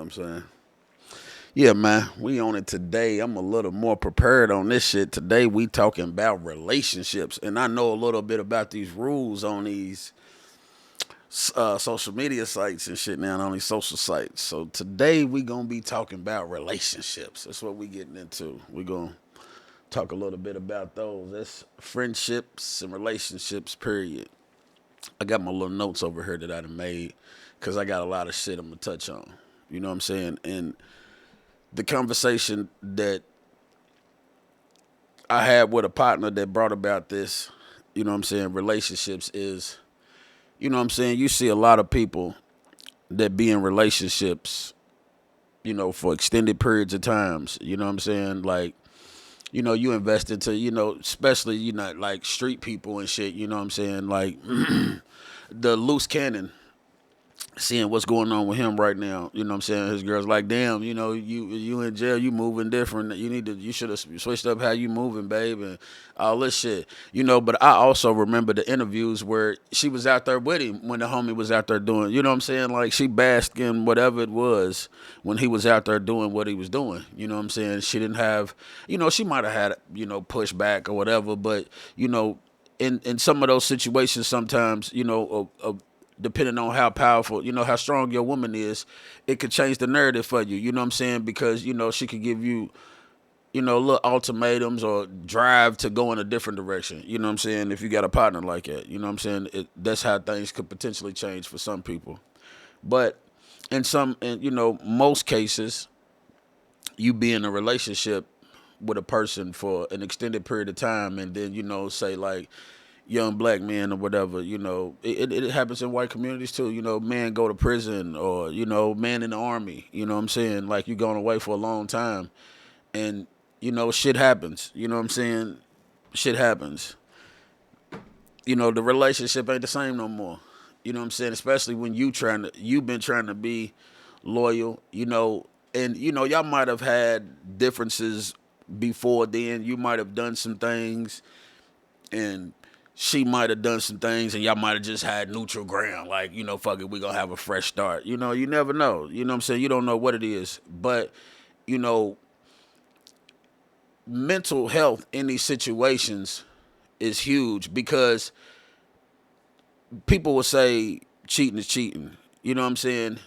I'm saying? Yeah, man, we on it today. I'm a little more prepared on this shit. Today we talking about relationships, and I know a little bit about these rules on these social media sites and shit now, on these social sites. So today we gonna be talking about relationships. That's what we getting into. We gonna talk a little bit about those. That's friendships and relationships. Period. I got my little notes over here that I done made because I got a lot of shit I'm gonna touch on. You know what I'm saying? And the conversation that I had with a partner that brought about this, you know what I'm saying, relationships is, you know what I'm saying, you see a lot of people that be in relationships, for extended periods of times, you know what I'm saying? Like, you invest into, especially, like street people and shit, you know what I'm saying? Like the loose cannon, seeing what's going on with him right now. You know what I'm saying? His girl's like, damn, you in jail, you moving different. You should have switched up how you moving, babe, and all this shit. But I also remember the interviews where she was out there with him when the homie was out there doing, you know what I'm saying? Like she basked in whatever it was when he was out there doing what he was doing. You know what I'm saying? She didn't have, she might have had, pushback or whatever, but, in some of those situations, sometimes, depending on how powerful, how strong your woman is, it could change the narrative for you. You know what I'm saying? Because, she could give you, little ultimatums or drive to go in a different direction. You know what I'm saying? If you got a partner like that, you know what I'm saying? That's how things could potentially change for some people. But most cases, you be in a relationship with a person for an extended period of time and then, say like, young black men or whatever, it happens in white communities too. Men go to prison or, man in the army, you know what I'm saying? Like you going away for a long time and, shit happens, you know what I'm saying? Shit happens. The relationship ain't the same no more. You know what I'm saying? Especially when you've been trying to be loyal, and y'all might have had differences before then. You might have done some things and she might have done some things and y'all might have just had neutral ground. Like, fuck it, we gonna have a fresh start. You never know. You know what I'm saying? You don't know what it is. But, you know, mental health in these situations is huge because people will say cheating is cheating. You know what I'm saying?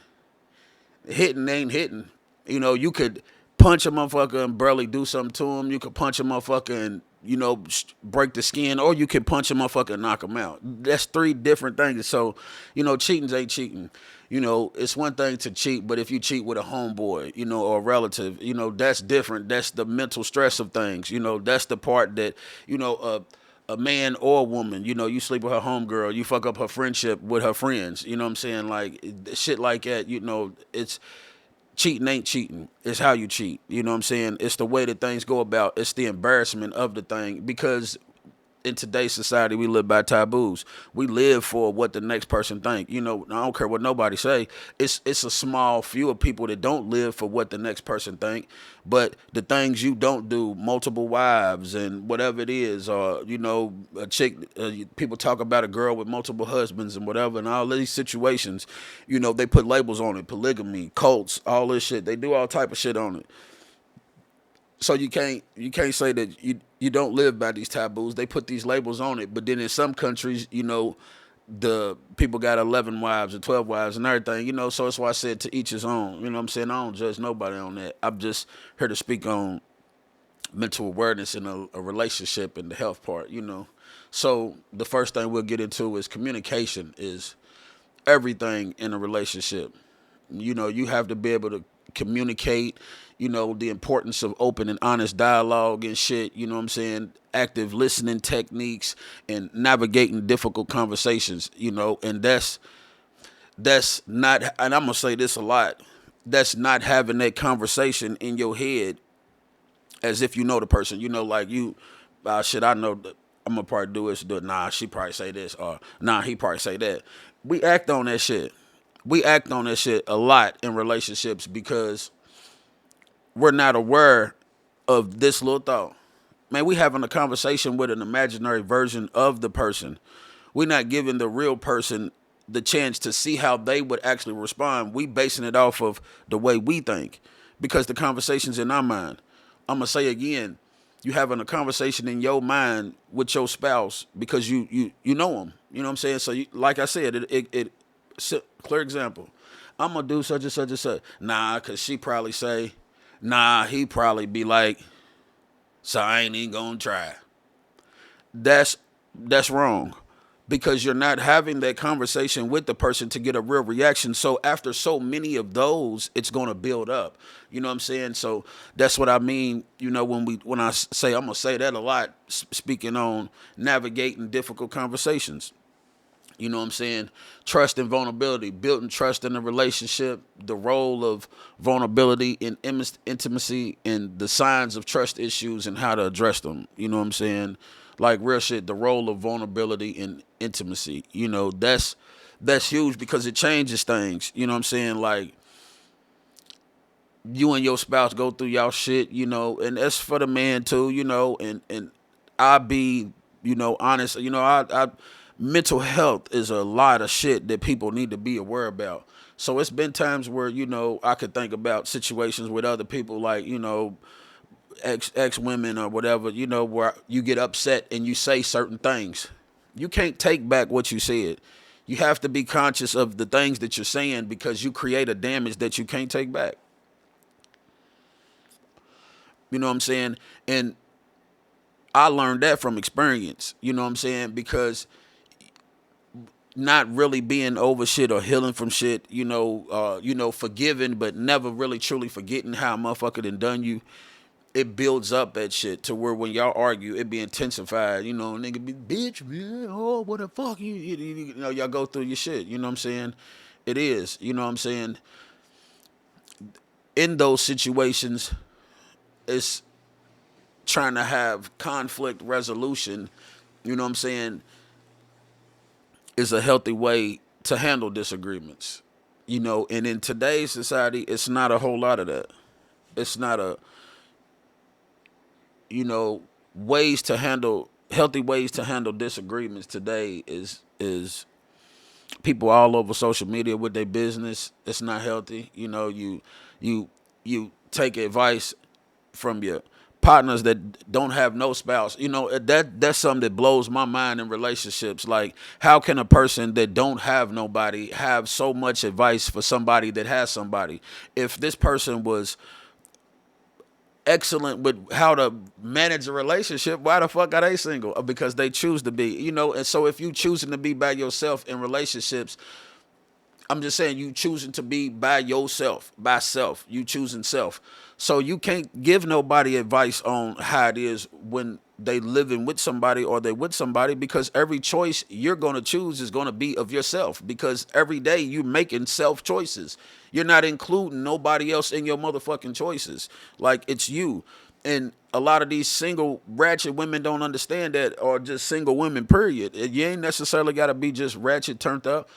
Hitting ain't hitting. You could punch a motherfucker and barely do something to him. You could punch a motherfucker and, break the skin, or you could punch a motherfucker and knock him out. That's three different things. So, cheating ain't cheating. It's one thing to cheat, but if you cheat with a homeboy, or a relative, that's different. That's the mental stress of things. That's the part that, a man or a woman, you sleep with her homegirl, you fuck up her friendship with her friends. You know what I'm saying? Like shit like that. It's cheating ain't cheating. It's how you cheat. You know what I'm saying? It's the way that things go about. It's the embarrassment of the thing because in today's society we live by taboos. We live for what the next person think. I don't care what nobody say. It's a small few of people that don't live for what the next person think, but the things you don't do, multiple wives and whatever it is, or a chick. People talk about a girl with multiple husbands and whatever, and all these situations. They put labels on it: polygamy, cults, all this shit. They do all type of shit on it. So you can't say that you don't live by these taboos. They put these labels on it, but then in some countries, the people got 11 wives or 12 wives and everything, so that's why I said to each his own. You know what I'm saying? I don't judge nobody on that. I'm just here to speak on mental awareness in a relationship and the health part. So the first thing we'll get into is communication is everything in a relationship. You have to be able to communicate, the importance of open and honest dialogue and shit, you know what I'm saying? Active listening techniques and navigating difficult conversations, and that's not, and I'm gonna say this a lot, that's not having that conversation in your head as if you know the person, like shit, I know that I'm gonna probably do this, do it. Nah, she probably say this, or nah, he probably say that. We act on that shit. We act on that shit a lot in relationships because we're not aware of this little thought. Man, we having a conversation with an imaginary version of the person. We're not giving the real person the chance to see how they would actually respond, we basing it off of the way we think, because the conversation's in our mind. I'm gonna say again, you having a conversation in your mind with your spouse because you know them. You know what I'm saying? So like I said, clear example. I'm gonna do such and such and such. Nah, cause she probably say, nah, he probably be like, so I ain't even gonna try. That's wrong, because you're not having that conversation with the person to get a real reaction. So after so many of those, it's going to build up. You know what I'm saying? So that's what I mean. You know, when I say, I'm going to say that a lot, speaking on navigating difficult conversations. You know what I'm saying? Trust and vulnerability, building trust in a relationship, the role of vulnerability in intimacy, and the signs of trust issues and how to address them. You know what I'm saying? Like real shit, the role of vulnerability in intimacy. You know, that's huge because it changes things. You know what I'm saying? Like you and your spouse go through y'all shit, you know, and that's for the man too, you know, and I be, you know, honest, you know, I mental health is a lot of shit that people need to be aware about. So it's been times where, you know, I could think about situations with other people, like, you know, ex women or whatever, you know, where you get upset and you say certain things. You can't take back what you said. You have to be conscious of the things that you're saying, because you create a damage that you can't take back. You know what I'm saying? And I learned that from experience, you know what I'm saying? Because not really being over shit or healing from shit, you know, forgiving but never really truly forgetting how a motherfucker done you. It builds up that shit to where when y'all argue, it be intensified. You know, nigga be bitch, man. Oh, what the fuck? You know, y'all go through your shit. You know what I'm saying? It is. You know what I'm saying? In those situations, it's trying to have conflict resolution. You know what I'm saying? Is a healthy way to handle disagreements. You know, and in today's society, it's not a whole lot of that. It's not a, you know, ways to handle healthy ways to handle disagreements today is people all over social media with their business. It's not healthy. You know, you you take advice from your partners that don't have no spouse. You know, that's something that blows my mind in relationships. Like, how can a person that don't have nobody have so much advice for somebody that has somebody? If this person was excellent with how to manage a relationship, why the fuck are they single? Because they choose to be, you know. And so if you choosing to be by yourself in relationships, I'm just saying, you choosing to be by yourself, by self, you choosing self. So you can't give nobody advice on how it is when they living with somebody or they with somebody, because every choice you're going to choose is going to be of yourself, because every day you're making self choices. You're not including nobody else in your motherfucking choices. Like, it's you. And a lot of these single ratchet women don't understand that, or just single women, period. You ain't necessarily got to be just ratchet turned up.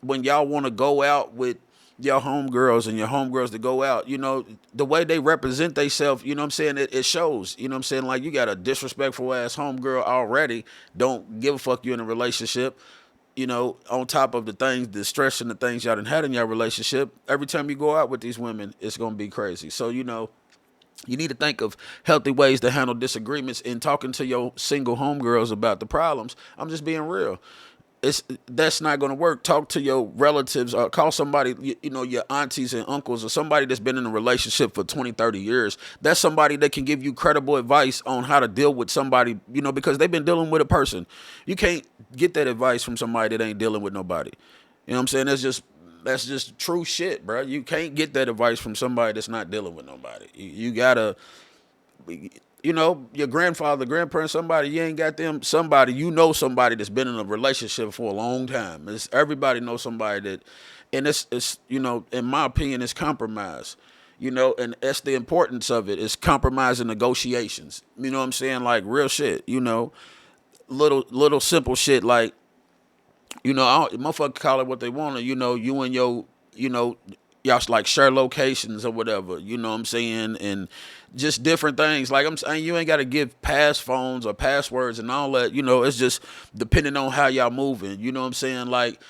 When y'all want to go out with your homegirls and your homegirls to go out, you know, the way they represent themselves, you know what I'm saying, it shows. You know what I'm saying? Like, you got a disrespectful ass homegirl already, don't give a fuck you in a relationship, you know, on top of the things, the stress and the things y'all done had in your relationship. Every time you go out with these women, it's going to be crazy. So, you know, you need to think of healthy ways to handle disagreements. In talking to your single homegirls about the problems, I'm just being real. That's not going to work. Talk to your relatives, or call somebody, you know, your aunties and uncles, or somebody that's been in a relationship for 20, 30 years. That's somebody that can give you credible advice on how to deal with somebody, you know, because they've been dealing with a person. You can't get that advice from somebody that ain't dealing with nobody. You know what I'm saying? That's just true shit, bro. You can't get that advice from somebody that's not dealing with nobody. You gotta, you know, your grandfather, grandparents, somebody, you ain't got them, somebody, you know, somebody that's been in a relationship for a long time. Everybody knows somebody that, and it's, you know, in my opinion, it's compromise, you know, and that's the importance of it. It's compromise and negotiations. You know what I'm saying? Like, real shit, you know, little simple shit like, you know, motherfucker call it what they want to, you know, you and your, you know, y'all like share locations or whatever, you know what I'm saying? And just different things. Like I'm saying, you ain't got to give pass phones or passwords and all that, you know, it's just depending on how y'all moving, you know what I'm saying? Like,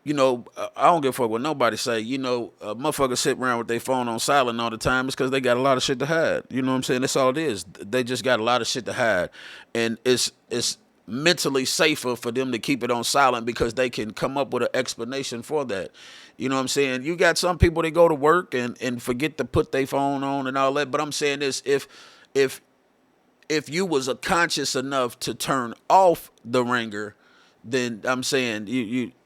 I don't give a fuck what nobody say. Motherfuckers sit around with their phone on silent all the time. It's because they got a lot of shit to hide. You know what I'm saying? That's all it is. They just got a lot of shit to hide, and it's mentally safer for them to keep it on silent because they can come up with an explanation for that. You know what I'm saying? You got some people that go to work and forget to put their phone on and all that. But I'm saying this: if if you was a conscious enough to turn off the ringer, then I'm saying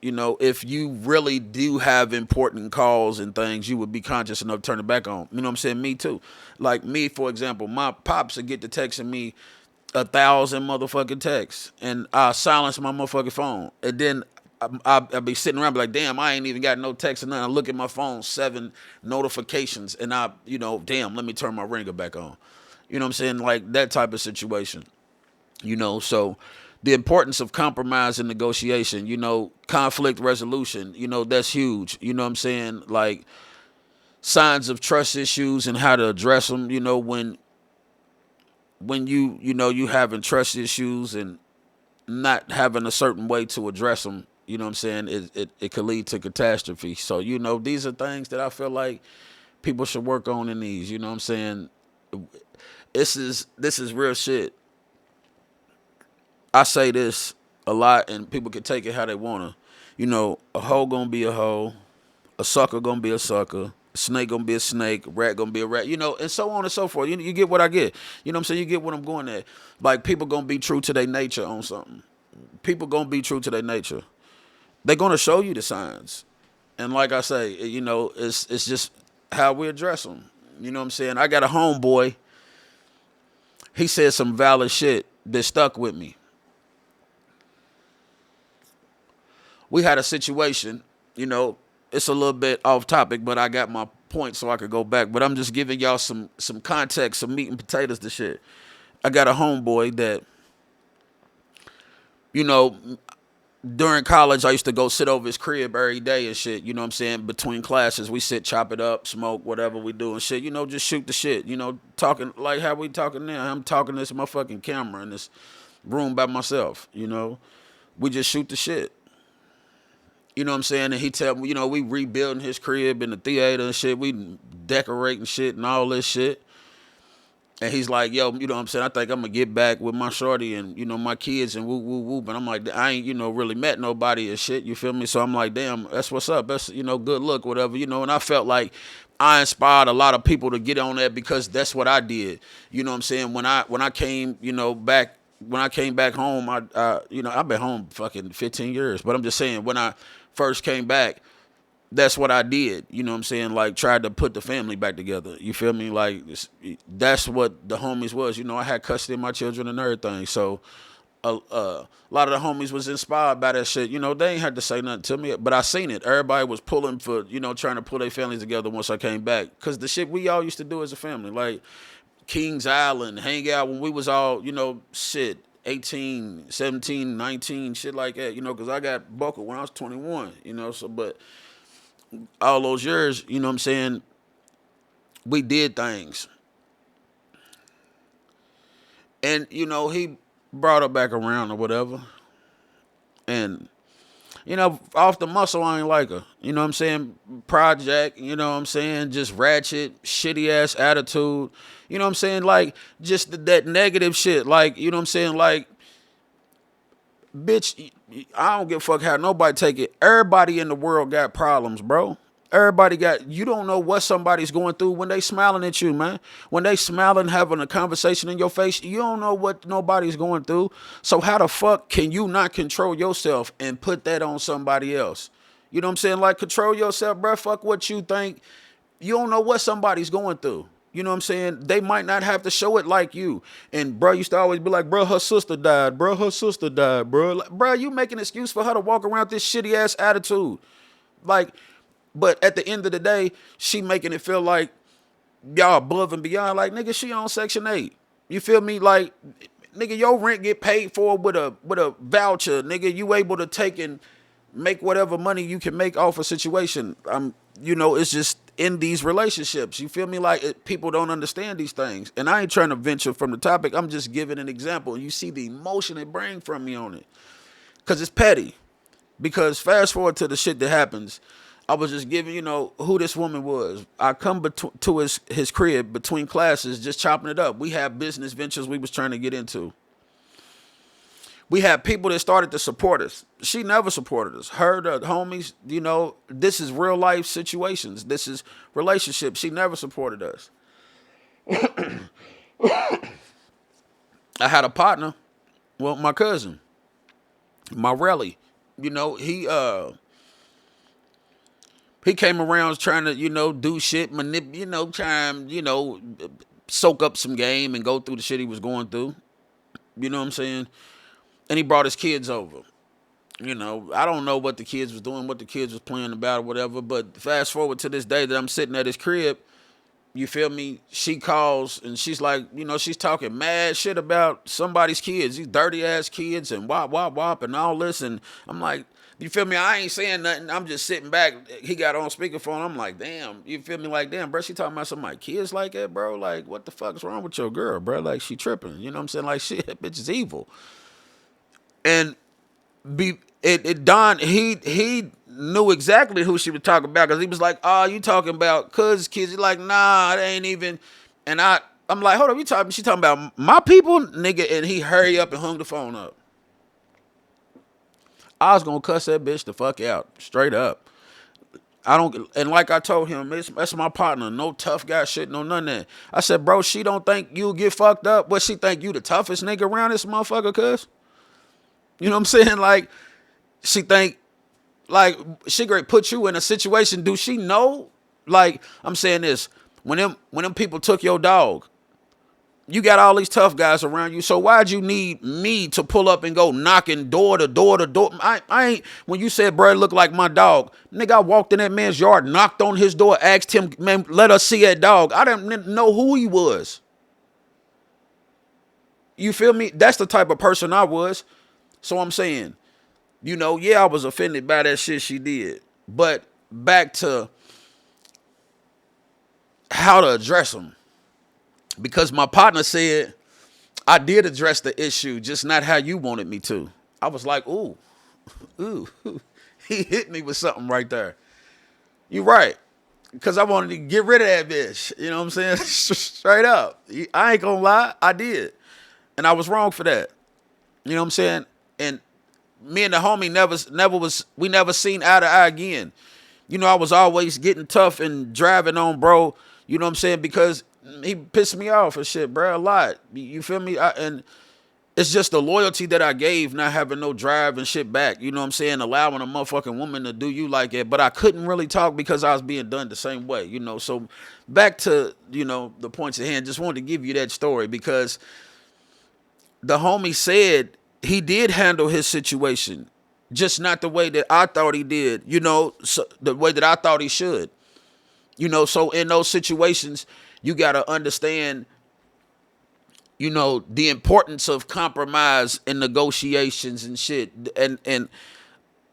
if you really do have important calls and things, you would be conscious enough to turn it back on. You know what I'm saying? Me too. Like me, for example, my pops would get to texting me 1,000 motherfucking texts, and I silence my motherfucking phone, and then I'll be sitting around be like, damn, I ain't even got no text or nothing. I look at my phone, 7 notifications, and damn, let me turn my ringer back on. You know what I'm saying? Like that type of situation. So the importance of compromise and negotiation, conflict resolution, that's huge. You know what I'm saying? Like signs of trust issues and how to address them, when you having trust issues and not having a certain way to address them, you know what I'm saying? It could lead to catastrophe. So, these are things that I feel like people should work on in these, you know what I'm saying? This is real shit. I say this a lot, and people can take it how they wanna. A hoe gonna be a hoe, a sucker gonna be a sucker, a snake gonna be a snake, a rat gonna be a rat, and so on and so forth. You get what I get. You know what I'm saying? You get what I'm going at. Like people gonna be true to their nature on something. People gonna be true to their nature. They're gonna show you the signs, and like I say, it's just how we address them. You know what I'm saying? I got a homeboy. He said some valid shit that stuck with me. We had a situation, it's a little bit off topic, but I got my point so I could go back. But I'm just giving y'all some context, some meat and potatoes to shit. I got a homeboy that, you know, during college, I used to go sit over his crib every day and shit. You know what I'm saying? Between classes, we sit, chop it up, smoke, whatever we do and shit. Just shoot the shit. Talking like how we talking now. I'm talking to this motherfucking camera in this room by myself. We just shoot the shit. You know what I'm saying? And he tell me, we rebuilding his crib in the theater and shit. We decorating shit and all this shit. And he's like, yo, you know what I'm saying? I think I'm going to get back with my shorty and, my kids and woo, woo, woo. But I'm like, I ain't, really met nobody and shit. You feel me? So I'm like, damn, that's what's up. That's, good luck, whatever, And I felt like I inspired a lot of people to get on that because that's what I did. You know what I'm saying? When I came, back, when I came back home, I've been home fucking 15 years. But I'm just saying, when I first came back, that's what I did. You know what I'm saying? Like, tried to put the family back together. You feel me? Like, that's what the homies was. I had custody of my children and everything. So, a lot of the homies was inspired by that shit. They ain't had to say nothing to me, but I seen it. Everybody was pulling for, trying to pull their families together once I came back. Because the shit we all used to do as a family. Like, Kings Island, hang out when we was all, 18, 17, 19, shit like that, because I got buckled when I was 21, but all those years, what I'm saying, we did things. And, he brought her back around or whatever. And, off the muscle, I ain't like her. You know what I'm saying? Project, just ratchet, shitty ass attitude. You know what I'm saying? Like, just that negative shit. Like, you know what I'm saying? Like, bitch, I don't give a fuck how nobody take it. Everybody in the world got problems, bro. You don't know what somebody's going through when they smiling at you, man. When they smiling, having a conversation in your face, you don't know what nobody's going through. So how the fuck can you not control yourself and put that on somebody else? You know what I'm saying? Like, control yourself, bro. Fuck what you think. You don't know what somebody's going through. You know what I'm saying? They might not have to show it like you. And bro used to always be like, bro, her sister died. Bro, her sister died, bro. Like, bro, you make an excuse for her to walk around with this shitty ass attitude. Like, but at the end of the day, she making it feel like y'all above and beyond. Like, nigga, she on Section 8. You feel me? Like, nigga, your rent get paid for with a voucher. Nigga, you able to take and make whatever money you can make off a situation. It's just in these relationships. You feel me? Like, people don't understand these things. And I ain't trying to venture from the topic. I'm just giving an example. You see the emotion it brings from me on it. Because it's petty. Because fast forward to the shit that happens, I was just giving, who this woman was. I come to his crib between classes, just chopping it up. We have business ventures we was trying to get into. We had people that started to support us. She never supported us. Her, the homies, this is real life situations. This is relationships. She never supported us. I had a partner, well, my cousin, my rally. He came around trying to, do shit, soak up some game and go through the shit he was going through. You know what I'm saying? And he brought his kids over. I don't know what the kids was doing, what the kids was playing about or whatever, but fast forward to this day that I'm sitting at his crib, you feel me? She calls and she's like, she's talking mad shit about somebody's kids, these dirty ass kids and wop, wop, wop and all this. And I'm like, you feel me? I ain't saying nothing. I'm just sitting back. He got on speakerphone. I'm like, damn, you feel me? Like, damn, bro, she talking about some of my kids like that, bro? Like, what the fuck's wrong with your girl, bro? Like, she tripping. You know what I'm saying? Like, shit, that bitch is evil. And Don, he knew exactly who she was talking about because he was like, oh, you talking about cuz kids? He's like, nah, it ain't even. And I'm like, hold up, she talking about my people, nigga? And he hurry up and hung the phone up. I was gonna cuss that bitch the fuck out, straight up. And like I told him, that's my partner. No tough guy shit, no none of that. I said, bro, she don't think you get fucked up. What, she think you the toughest nigga around this motherfucker, cuz? You know what I'm saying? Like, she think, like, she great put you in a situation. Do she know? Like, I'm saying this, when them people took your dog, you got all these tough guys around you. So why'd you need me to pull up and go knocking door to door to door? I ain't, when you said, bro, it look like my dog. Nigga, I walked in that man's yard, knocked on his door, asked him, man, let us see that dog. I didn't know who he was. You feel me? That's the type of person I was. So I'm saying, I was offended by that shit she did. But back to how to address them. Because my partner said, I did address the issue, just not how you wanted me to. I was like, ooh. He hit me with something right there. You right. Because I wanted to get rid of that bitch. You know what I'm saying? Straight up. I ain't gonna lie. I did. And I was wrong for that. You know what I'm saying? And me and the homie we never seen eye to eye again. I was always getting tough and driving on bro. You know what I'm saying? Because he pissed me off and shit, bro, a lot. You feel me? And it's just the loyalty that I gave, not having no drive and shit back. You know what I'm saying? Allowing a motherfucking woman to do you like that. But I couldn't really talk because I was being done the same way, So back to, the points at hand. Just wanted to give you that story because the homie said he did handle his situation, just not the way that I thought he did, so the way that I thought he should. So in those situations, you got to understand, the importance of compromise and negotiations and shit. And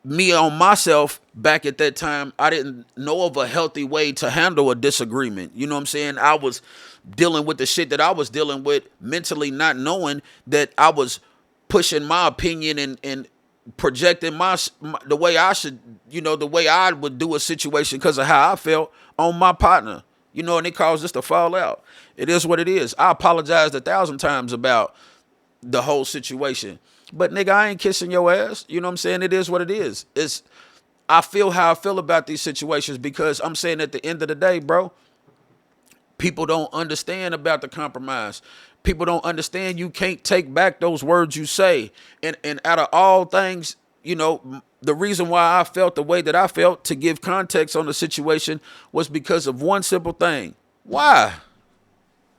me on myself, back at that time, I didn't know of a healthy way to handle a disagreement. You know what I'm saying? I was dealing with the shit that I was dealing with mentally, not knowing that I was pushing my opinion and projecting the way I should, the way I would do a situation because of how I felt on my partner, and it caused us to fall out. It is what it is. I apologized 1,000 times about the whole situation, but nigga, I ain't kissing your ass. You know what I'm saying? It is what it is. I feel how I feel about these situations because I'm saying at the end of the day, bro, people don't understand about the compromise. People don't understand you can't take back those words you say. And out of all things, the reason why I felt the way that I felt, to give context on the situation, was because of one simple thing. Why?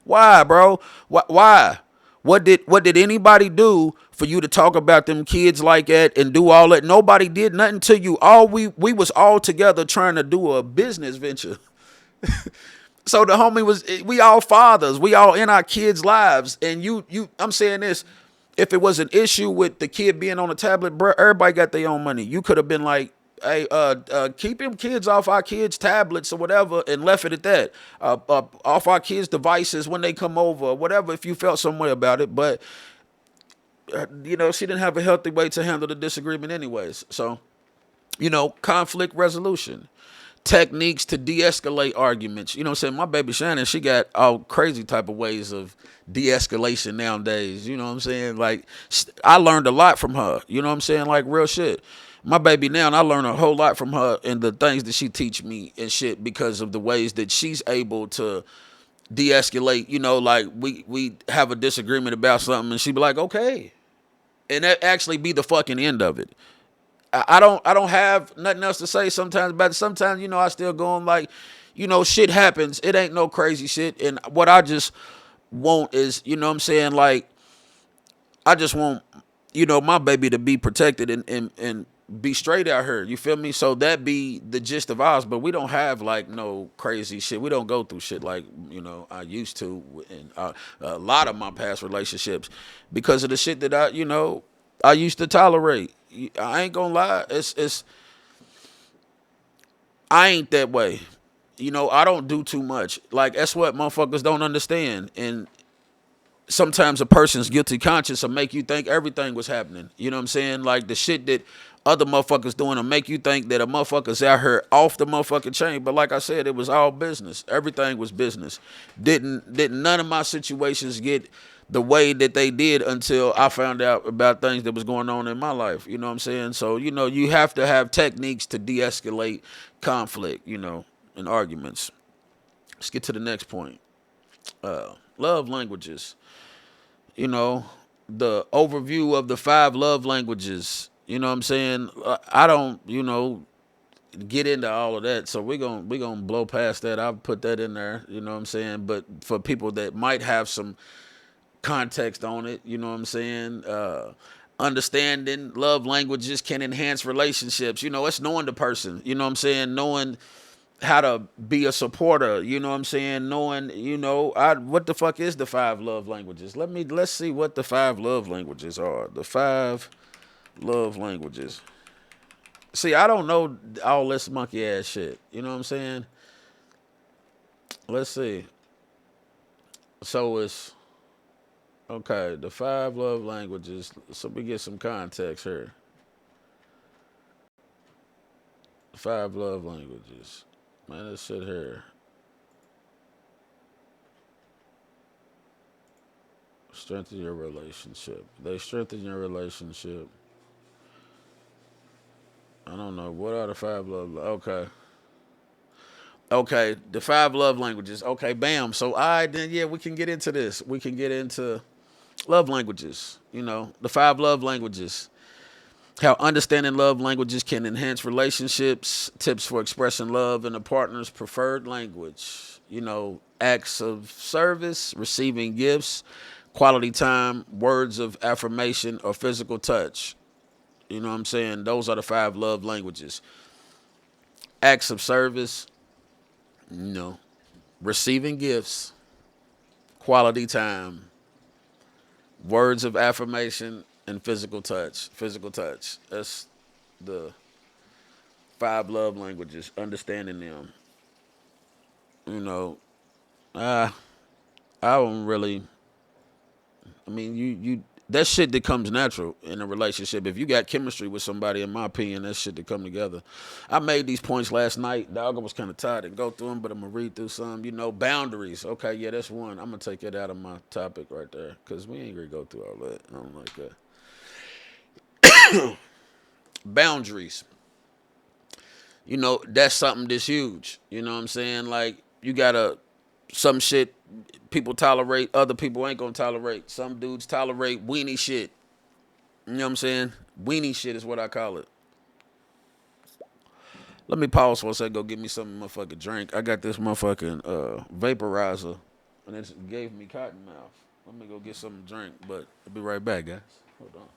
Why, bro? Why? What did anybody do for you to talk about them kids like that and do all that? Nobody did nothing to you. We was all together trying to do a business venture. So the homie we all fathers, we all in our kids' lives. And I'm saying this, if it was an issue with the kid being on a tablet, bro, everybody got their own money. You could have been like, hey, keep them kids off our kids' tablets or whatever and left it at that. Off our kids' devices when they come over or whatever, if you felt some way about it. But, she didn't have a healthy way to handle the disagreement anyways. So Conflict resolution, techniques to de-escalate arguments. You know what I'm saying? My baby Shannon, she got all crazy type of ways of de-escalation nowadays. You know what I'm saying? Like, I learned a lot from her. You know what I'm saying? Like, real shit. My baby now, and I learned a whole lot from her and the things that she teach me and shit because of the ways that she's able to de-escalate. Like we have a disagreement about something, and she be like, okay, and that actually be the fucking end of it. I don't have nothing else to say sometimes, but sometimes, I still go on like, shit happens. It ain't no crazy shit. And what I just want is, what I'm saying, like, I just want, my baby to be protected and be straight out here. You feel me? So that be the gist of ours, but we don't have like no crazy shit. We don't go through shit like, I used to in a lot of my past relationships because of the shit that I used to tolerate. I ain't gonna lie. I ain't that way. I don't do too much. Like, that's what motherfuckers don't understand. And sometimes a person's guilty conscience will make you think everything was happening. You know what I'm saying? Like, the shit that other motherfuckers doing will make you think that a motherfucker's out here off the motherfucking chain. But like I said, it was all business. Everything was business. Didn't none of my situations get the way that they did until I found out about things that was going on in my life. You know what I'm saying? So, you have to have techniques to de-escalate conflict, and arguments. Let's get to the next point. Love languages. you know, the overview of the 5 love languages. You know what I'm saying? I don't, get into all of that. So we gonna blow past that. I'll put that in there, you know what I'm saying? But for people that might have some context on it, you know what I'm saying? Understanding love languages can enhance relationships. It's knowing the person, you know what I'm saying? Knowing how to be a supporter, you know what I'm saying? Knowing, what the fuck is the 5 love languages? Let's see what the 5 love languages are. The 5 love languages. See, I don't know all this monkey ass shit. You know what I'm saying? Let's see. So it's okay, the 5 love languages. So we get some context here. 5 love languages. Man, this shit here. Strengthen your relationship. They strengthen your relationship. I don't know. What are the 5 love? Okay. Okay. The 5 love languages. Okay. Bam. So, all right, then, yeah, we can get into this. We can get into love languages. The 5 love languages. How understanding love languages can enhance relationships. Tips for expressing love in a partner's preferred language. Acts of service, receiving gifts, quality time, words of affirmation, or physical touch. You know what I'm saying? Those are the 5 love languages. Acts of service, you know, receiving gifts, quality time, words of affirmation, and physical touch. Physical touch. That's the 5 love languages. Understanding them. You know, I don't really. I mean, you that shit that comes natural in a relationship. If you got chemistry with somebody, in my opinion, that shit to come together. I made these points last night. Dog, I was kind of tired to go through them, but I'm gonna read through some. Boundaries. Okay, yeah, that's one. I'm gonna take that out of my topic right there because we ain't gonna go through all that. I don't like that. Boundaries. That's something that's huge. You know what I'm saying? Like, you gotta, some shit people tolerate, other people ain't gonna tolerate. Some dudes tolerate weenie shit. You know what I'm saying? Weenie shit is what I call it. Let me pause for a second, go get me some motherfucking drink. I got this motherfucking vaporizer, and it gave me cotton mouth. Let me go get some drink, but I'll be right back, guys. Hold on.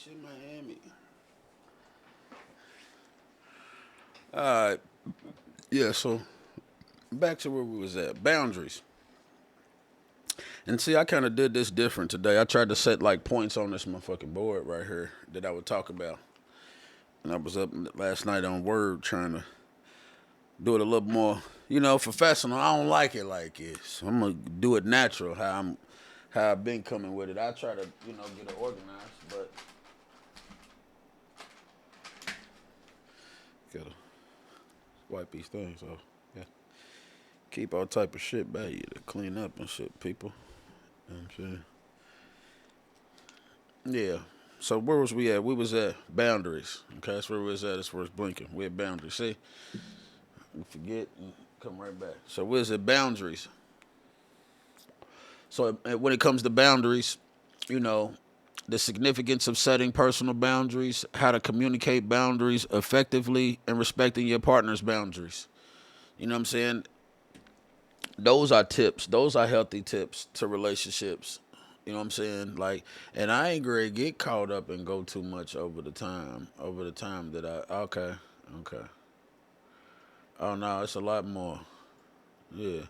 Beach in Miami. All right. Yeah, so back to where we was at. Boundaries. And see, I kind of did this different today. I tried to set like points on this motherfucking board right here that I would talk about. And I was up last night on Word trying to do it a little more, professional. I don't like it like this. I'm gonna do it natural, how I've been coming with it. I try to, get it organized, but gotta wipe these things off. Yeah. Keep all type of shit by you to clean up and shit, people. You know what I'm saying? Yeah. So where was we at? We was at boundaries. Okay, that's where we was at. That's where it's blinking. We at boundaries. See? We forget and come right back. So we was at boundaries. So when it comes to boundaries, you know, the significance of setting personal boundaries, how to communicate boundaries effectively, and respecting your partner's boundaries. You know what I'm saying? Those are tips. Those are healthy tips to relationships. You know what I'm saying? Like, and I ain't gonna get caught up and go too much over the time. Over the time that okay. Oh no, it's a lot more. Yeah.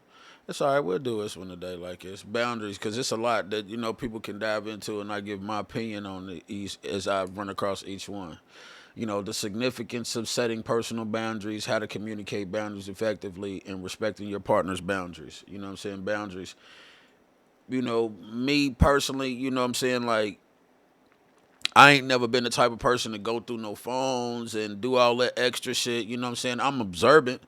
It's all right. We'll do this one today. Like it's boundaries, because it's a lot that people can dive into, and I give my opinion on it each as I run across each one. The significance of setting personal boundaries, how to communicate boundaries effectively, and respecting your partner's boundaries. You know what I'm saying? Boundaries. Me personally, what I'm saying, like, I ain't never been the type of person to go through no phones and do all that extra shit. You know what I'm saying? I'm observant.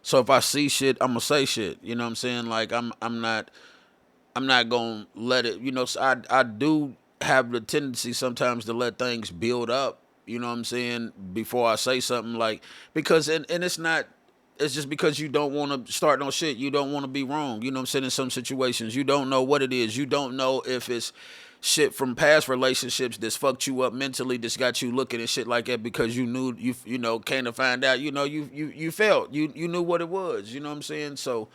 So if I see shit, I'm gonna say shit. You know what I'm saying? Like I'm not gonna let it. So I do have the tendency sometimes to let things build up. You know what I'm saying? Before I say something, like, because and it's not. It's just because you don't want to start no shit. You don't want to be wrong. You know what I'm saying? In some situations, you don't know what it is. You don't know if it's shit from past relationships that's fucked you up mentally, that's got you looking at shit like that because you knew came to find out, you felt you knew what it was. You know what I'm saying? So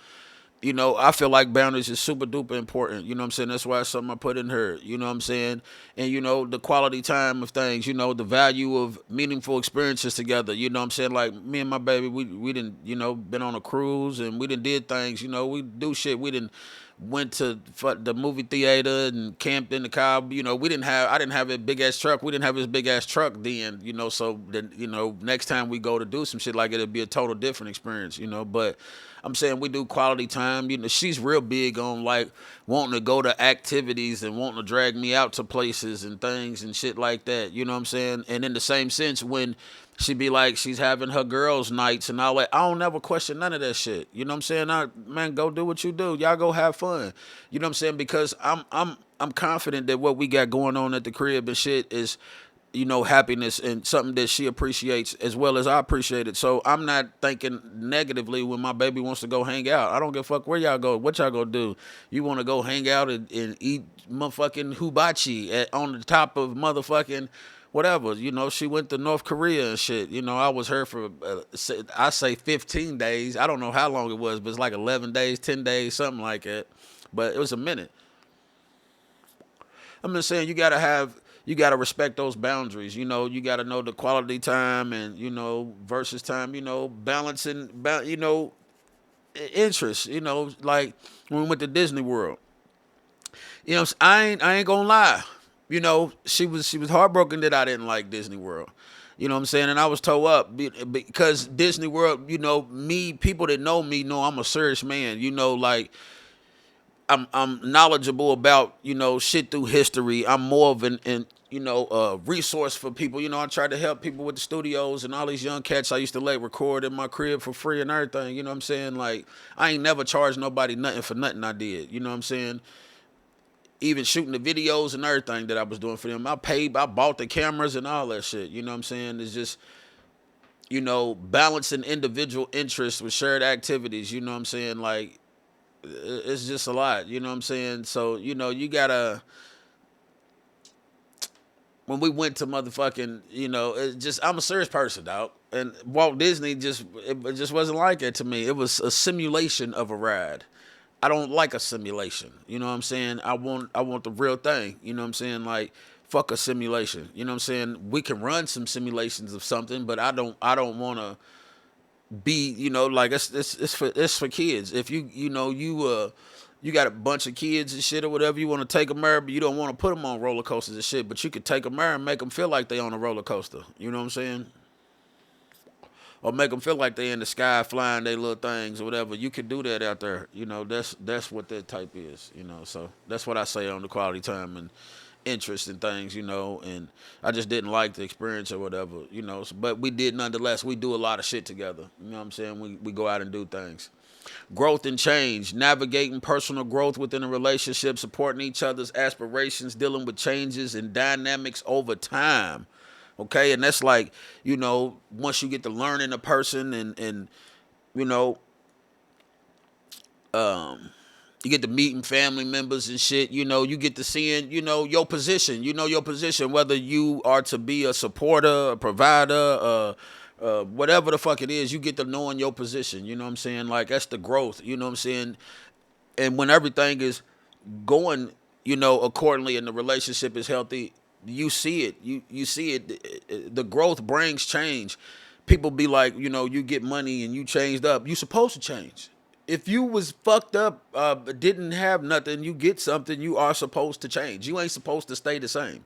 I feel like boundaries is super duper important. You know what I'm saying? That's why it's something I put in her. You know what I'm saying? And the quality time of things, the value of meaningful experiences together. You know what I'm saying? Like me and my baby, we didn't, been on a cruise, and we done did things, we do shit. We didn't went to the movie theater and camped in the car. I didn't have a big ass truck. We didn't have this big ass truck then, so then, next time we go to do some shit like it, it'd be a total different experience, but I'm saying we do quality time. She's real big on like wanting to go to activities and wanting to drag me out to places and things and shit like that. You know what I'm saying? And in the same sense, when she be like she's having her girls' nights and all that, I don't ever question none of that shit. You know what I'm saying? Man, go do what you do. Y'all go have fun. You know what I'm saying? Because I'm confident that what we got going on at the crib and shit is happiness and something that she appreciates as well as I appreciate it. So I'm not thinking negatively when my baby wants to go hang out. I don't give a fuck where y'all go. What y'all gonna do? You want to go hang out and eat motherfucking hibachi on the top of motherfucking whatever. She went to North Korea and shit. I was her for, I say 15 days. I don't know how long it was, but it's like 11 days, 10 days, something like that. But it was a minute. I'm just saying you gotta respect those boundaries. You gotta know the quality time and versus time. Balancing, interests. Like when we went to Disney World. I ain't gonna lie. She was heartbroken that I didn't like Disney World. You know what I'm saying? And I was toe up because Disney World. Me, people that know me know I'm a serious man. Like I'm knowledgeable about shit through history. I'm more of an resource for people. I try to help people with the studios and all these young cats I used to let record in my crib for free and everything. You know what I'm saying? Like I ain't never charged nobody nothing for nothing I did. You know what I'm saying? Even shooting the videos and everything that I was doing for them, I bought the cameras and all that shit. You know what I'm saying? It's just balancing individual interests with shared activities. You know what I'm saying? Like it's just a lot, you know what I'm saying? So, you gotta, when we went to motherfucking, I'm a serious person, dog. And Walt Disney it just wasn't like it to me. It was a simulation of a ride. I don't like a simulation. You know what I'm saying? I want the real thing. You know what I'm saying? Like Fuck a simulation. You know what I'm saying? We can run some simulations of something, but I don't want to be, like it's for kids. If you got a bunch of kids and shit or whatever, you want to take them there, but you don't want to put them on roller coasters and shit, but you could take them there and make them feel like they on a roller coaster. You know what I'm saying? Or make them feel like they in the sky flying their little things or whatever. You can do that out there. That's what that type is. So that's what I say on the quality time and interest in things. And I just didn't like the experience or whatever. But we did nonetheless. We do a lot of shit together. You know what I'm saying? We go out and do things. Growth and change, navigating personal growth within a relationship, supporting each other's aspirations, dealing with changes and dynamics over time. Okay, and that's like, once you get to learning a person and you know, you get to meeting family members and shit, you get to seeing, your position, whether you are to be a supporter, a provider, whatever the fuck it is, you get to knowing your position, you know what I'm saying? Like, that's the growth, you know what I'm saying? And when everything is going, accordingly and the relationship is healthy, you see it. You see it. The growth brings change. People be like, you get money and you changed up. You supposed to change. If you was fucked up, didn't have nothing, you get something, you are supposed to change. You ain't supposed to stay the same.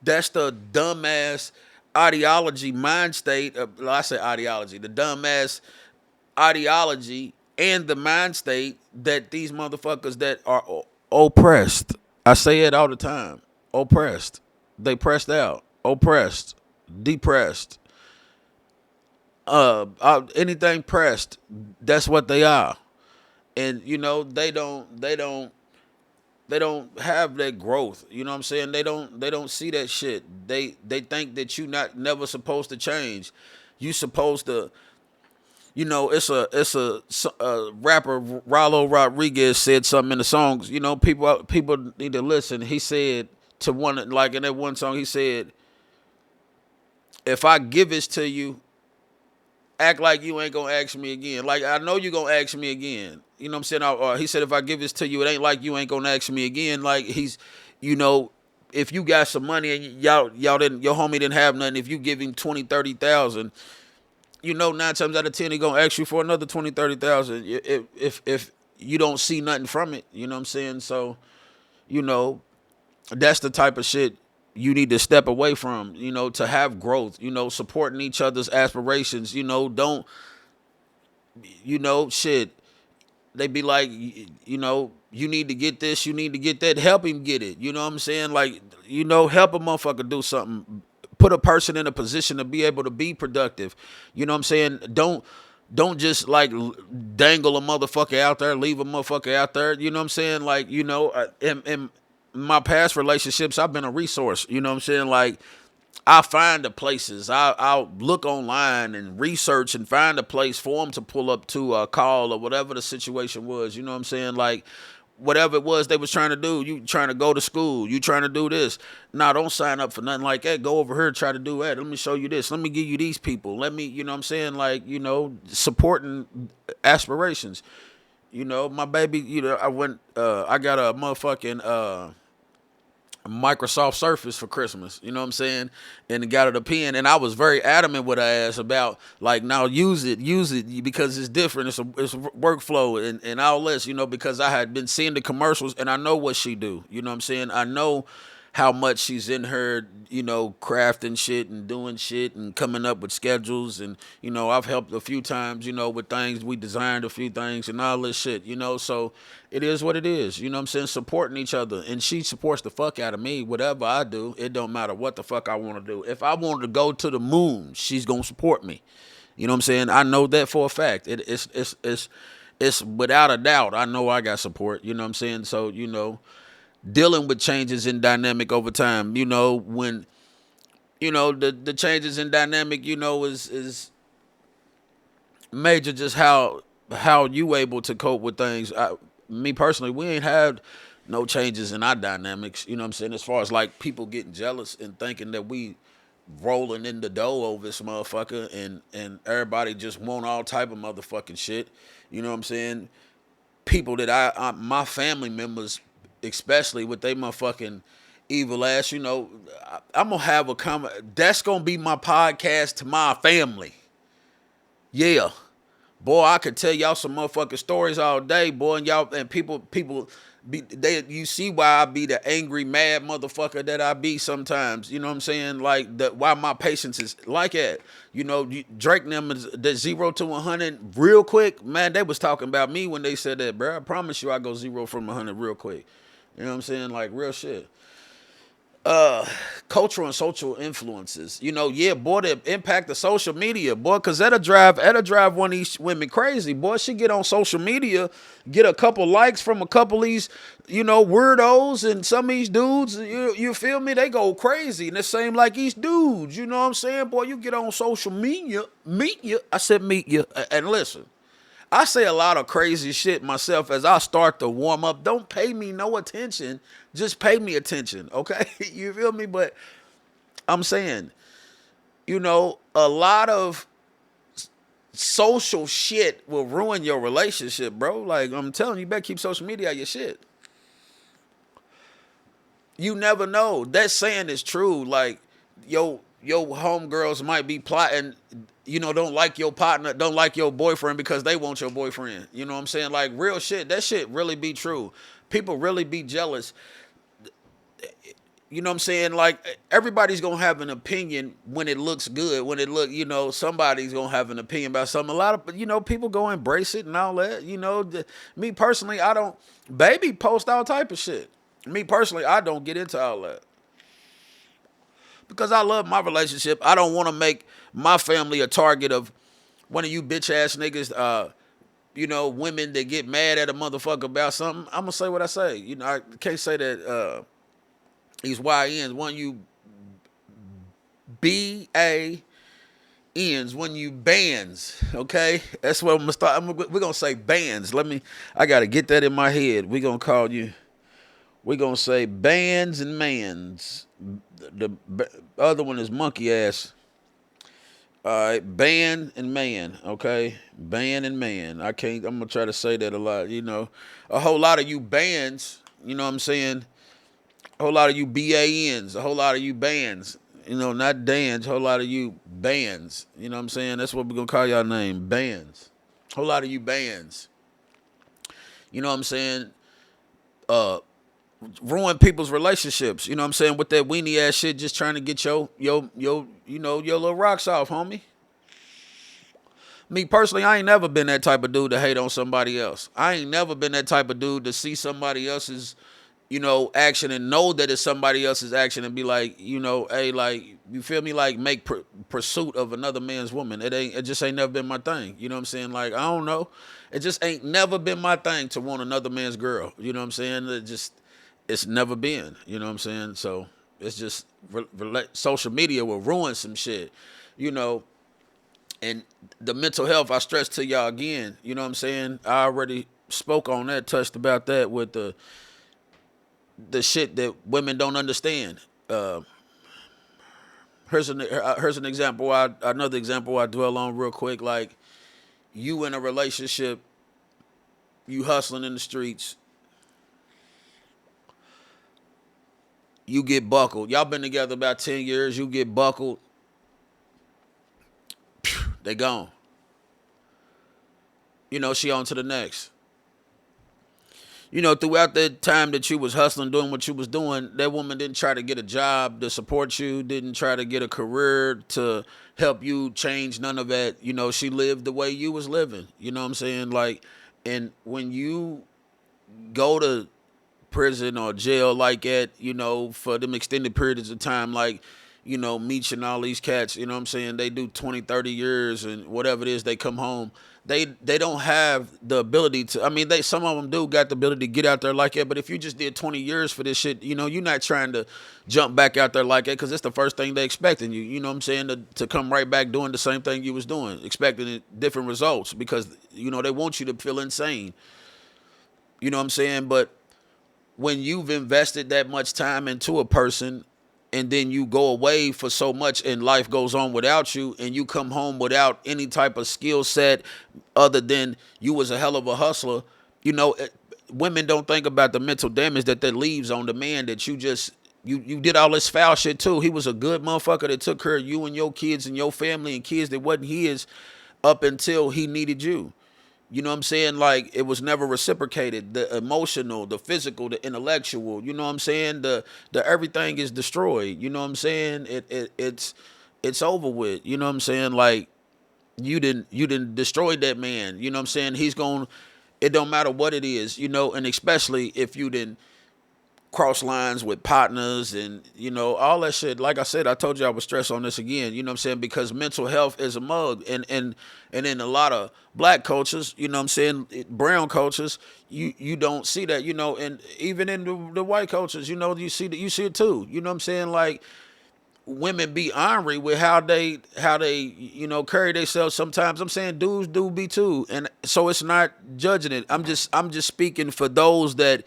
That's the dumbass ideology, mind state. I say ideology. The dumbass ideology and the mind state that these motherfuckers that are oppressed. I say it all the time. Oppressed. They pressed out. Oppressed. Depressed. Anything pressed. That's what they are. And they don't have that growth. You know what I'm saying? They don't see that shit. They think that you not never supposed to change. You supposed to. It's a rapper, Rallo Rodriguez, said something in the songs. People need to listen. He said to one, like in that one song, he said, "If I give this to you, act like you ain't gonna ask me again. Like, I know you gonna ask me again." You know what I'm saying? He said, "If I give this to you, it ain't like you ain't gonna ask me again." Like, you know, if you got some money and y'all didn't, your homie didn't have nothing. If you give him 20, 30,000. 9 times out of 10 he gonna ask you for another 20, 30,000 if you don't see nothing from it. You know what I'm saying? So, you know, that's the type of shit you need to step away from, to have growth, supporting each other's aspirations. Don't, shit. They be like, you need to get this, you need to get that. Help him get it. You know what I'm saying? Like, help a motherfucker do something. Put a person in a position to be able to be productive. You know what I'm saying? Don't just like dangle a motherfucker out there, leave a motherfucker out there. You know what I'm saying? Like, in my past relationships, I've been a resource. You know what I'm saying? Like, I find the places. I'll look online and research and find a place for them to pull up to a call or whatever the situation was. You know what I'm saying? Like, whatever it was they was trying to do. You trying to go to school. You trying to do this. Nah, don't sign up for nothing like that. Go over here and try to do that. Let me show you this. Let me give you these people. Let me, you know what I'm saying? Like, supporting aspirations. My baby, I got a motherfucking, Microsoft Surface for Christmas, you know what I'm saying? And got her the pen, and I was very adamant with her ass about, like, now use it because it's different. It's a workflow and all this, because I had been seeing the commercials and I know what she do. You know what I'm saying? I know how much she's in her, crafting shit and doing shit and coming up with schedules. And, I've helped a few times, with things. We designed a few things and all this shit, so it is what it is. You know what I'm saying? Supporting each other. And she supports the fuck out of me. Whatever I do, it don't matter what the fuck I want to do. If I wanted to go to the moon, she's going to support me. You know what I'm saying? I know that for a fact. It's without a doubt. I know I got support. You know what I'm saying? So, dealing with changes in dynamic over time, when, the changes in dynamic, is major, just how you able to cope with things. Me personally, we ain't had no changes in our dynamics, you know what I'm saying, as far as like people getting jealous and thinking that we rolling in the dough over this motherfucker and everybody just want all type of motherfucking shit. You know what I'm saying? People that my family members, especially with they motherfucking evil ass. I'm gonna have a comment. That's gonna be my podcast to my family. Yeah. Boy, I could tell y'all some motherfucking stories all day, boy, and y'all and people you see why I be the angry, mad motherfucker that I be sometimes. You know what I'm saying? Like why my patience is like that. Drake and them is the 0 to 100 real quick. Man, they was talking about me when they said that, bro. I promise you I go 0 from 100 real quick. You know what I'm saying? Like real shit. Cultural and social influences. Yeah, boy, the impact of social media, boy, cause that'll drive one of these women crazy. Boy, she get on social media, get a couple likes from a couple of these, weirdos, and some of these dudes, you feel me? They go crazy. And the same like these dudes, you know what I'm saying? Boy, you get on social media, I said meet you. And listen, I say a lot of crazy shit myself as I start to warm up. Don't pay me no attention. Just pay me attention, okay? You feel me? But I'm saying, a lot of social shit will ruin your relationship, bro. Like, I'm telling you, better keep social media out your shit. You never know. That saying is true. Like, your homegirls might be plotting, don't like your partner, don't like your boyfriend because they want your boyfriend. You know what I'm saying? Like, real shit. That shit really be true. People really be jealous. You know what I'm saying? Like, everybody's going to have an opinion when it looks good. When it somebody's going to have an opinion about something. A lot of, people go embrace it and all that. Me personally, I don't, baby post all type of shit. Me personally, I don't get into all that. Because I love my relationship. I don't want to make my family a target of one of you bitch ass niggas, women that get mad at a motherfucker about something. I'm going to say what I say. I can't say that these YNs, one you BANs, when you bands, okay? That's what I'm gonna start. We're gonna say bands. I gotta get that in my head. We're gonna say bands and mans. The other one is monkey ass. All right, band and man, okay? Band and man. I'm gonna try to say that a lot, A whole lot of you bands, you know what I'm saying? A whole lot of you BANs, a whole lot of you bands, not Dans, a whole lot of you bands. You know what I'm saying? That's what we're going to call y'all name, bands. A whole lot of you bands. You know what I'm saying? Ruin people's relationships. You know what I'm saying? With that weenie ass shit, just trying to get your little rocks off, homie. Me personally, I ain't never been that type of dude to hate on somebody else. I ain't never been that type of dude to see somebody else's action and know that it's somebody else's action and be like, hey, like, you feel me? Like, make pursuit of another man's woman. It just ain't never been my thing. You know what I'm saying? Like, I don't know. It just ain't never been my thing to want another man's girl. You know what I'm saying? It's never been. You know what I'm saying? So it's just, social media will ruin some shit, and the mental health, I stress to y'all again, you know what I'm saying? I already spoke on that, touched about that with the shit that women don't understand. Here's an example. Another example I dwell on real quick. Like, you in a relationship, you hustling in the streets, you get buckled. Y'all been together about 10 years. You get buckled. They gone. She on to the next. Throughout that time that you was hustling, doing what you was doing, that woman didn't try to get a job to support you, didn't try to get a career to help you change none of that. She lived the way you was living. You know what I'm saying? Like, and when you go to prison or jail like that, for them extended periods of time, like, Meech and all these cats, you know what I'm saying? They do 20, 30 years and whatever it is, they come home. They don't have the ability to, some of them do got the ability to get out there like that, but if you just did 20 years for this shit, you're not trying to jump back out there like that because it's the first thing they expecting you, you know what I'm saying, to come right back doing the same thing you was doing, expecting different results because, they want you to feel insane. You know what I'm saying? But when you've invested that much time into a person and then you go away for so much and life goes on without you and you come home without any type of skill set other than you was a hell of a hustler, women don't think about the mental damage that leaves on the man that you just You did all this foul shit too. He was a good motherfucker that took care of you and your kids and your family and kids that wasn't his up until he needed you. You know what I'm saying? Like it was never reciprocated. The emotional, the physical, the intellectual. You know what I'm saying? The everything is destroyed. You know what I'm saying? It's over with. You know what I'm saying? Like you didn't destroy that man. You know what I'm saying? He's going. It don't matter what it is. You know, and especially if you didn't cross lines with partners and all that shit. Like I said, I told you I would stress on this again. You know what I'm saying? Because mental health is a mug, and in a lot of black cultures, you know what I'm saying, brown cultures, you don't see that. And even in the white cultures, you see it too. You know what I'm saying? Like women be ornery with how they carry themselves sometimes. I'm saying dudes do be too, and so it's not judging it. I'm just speaking for those that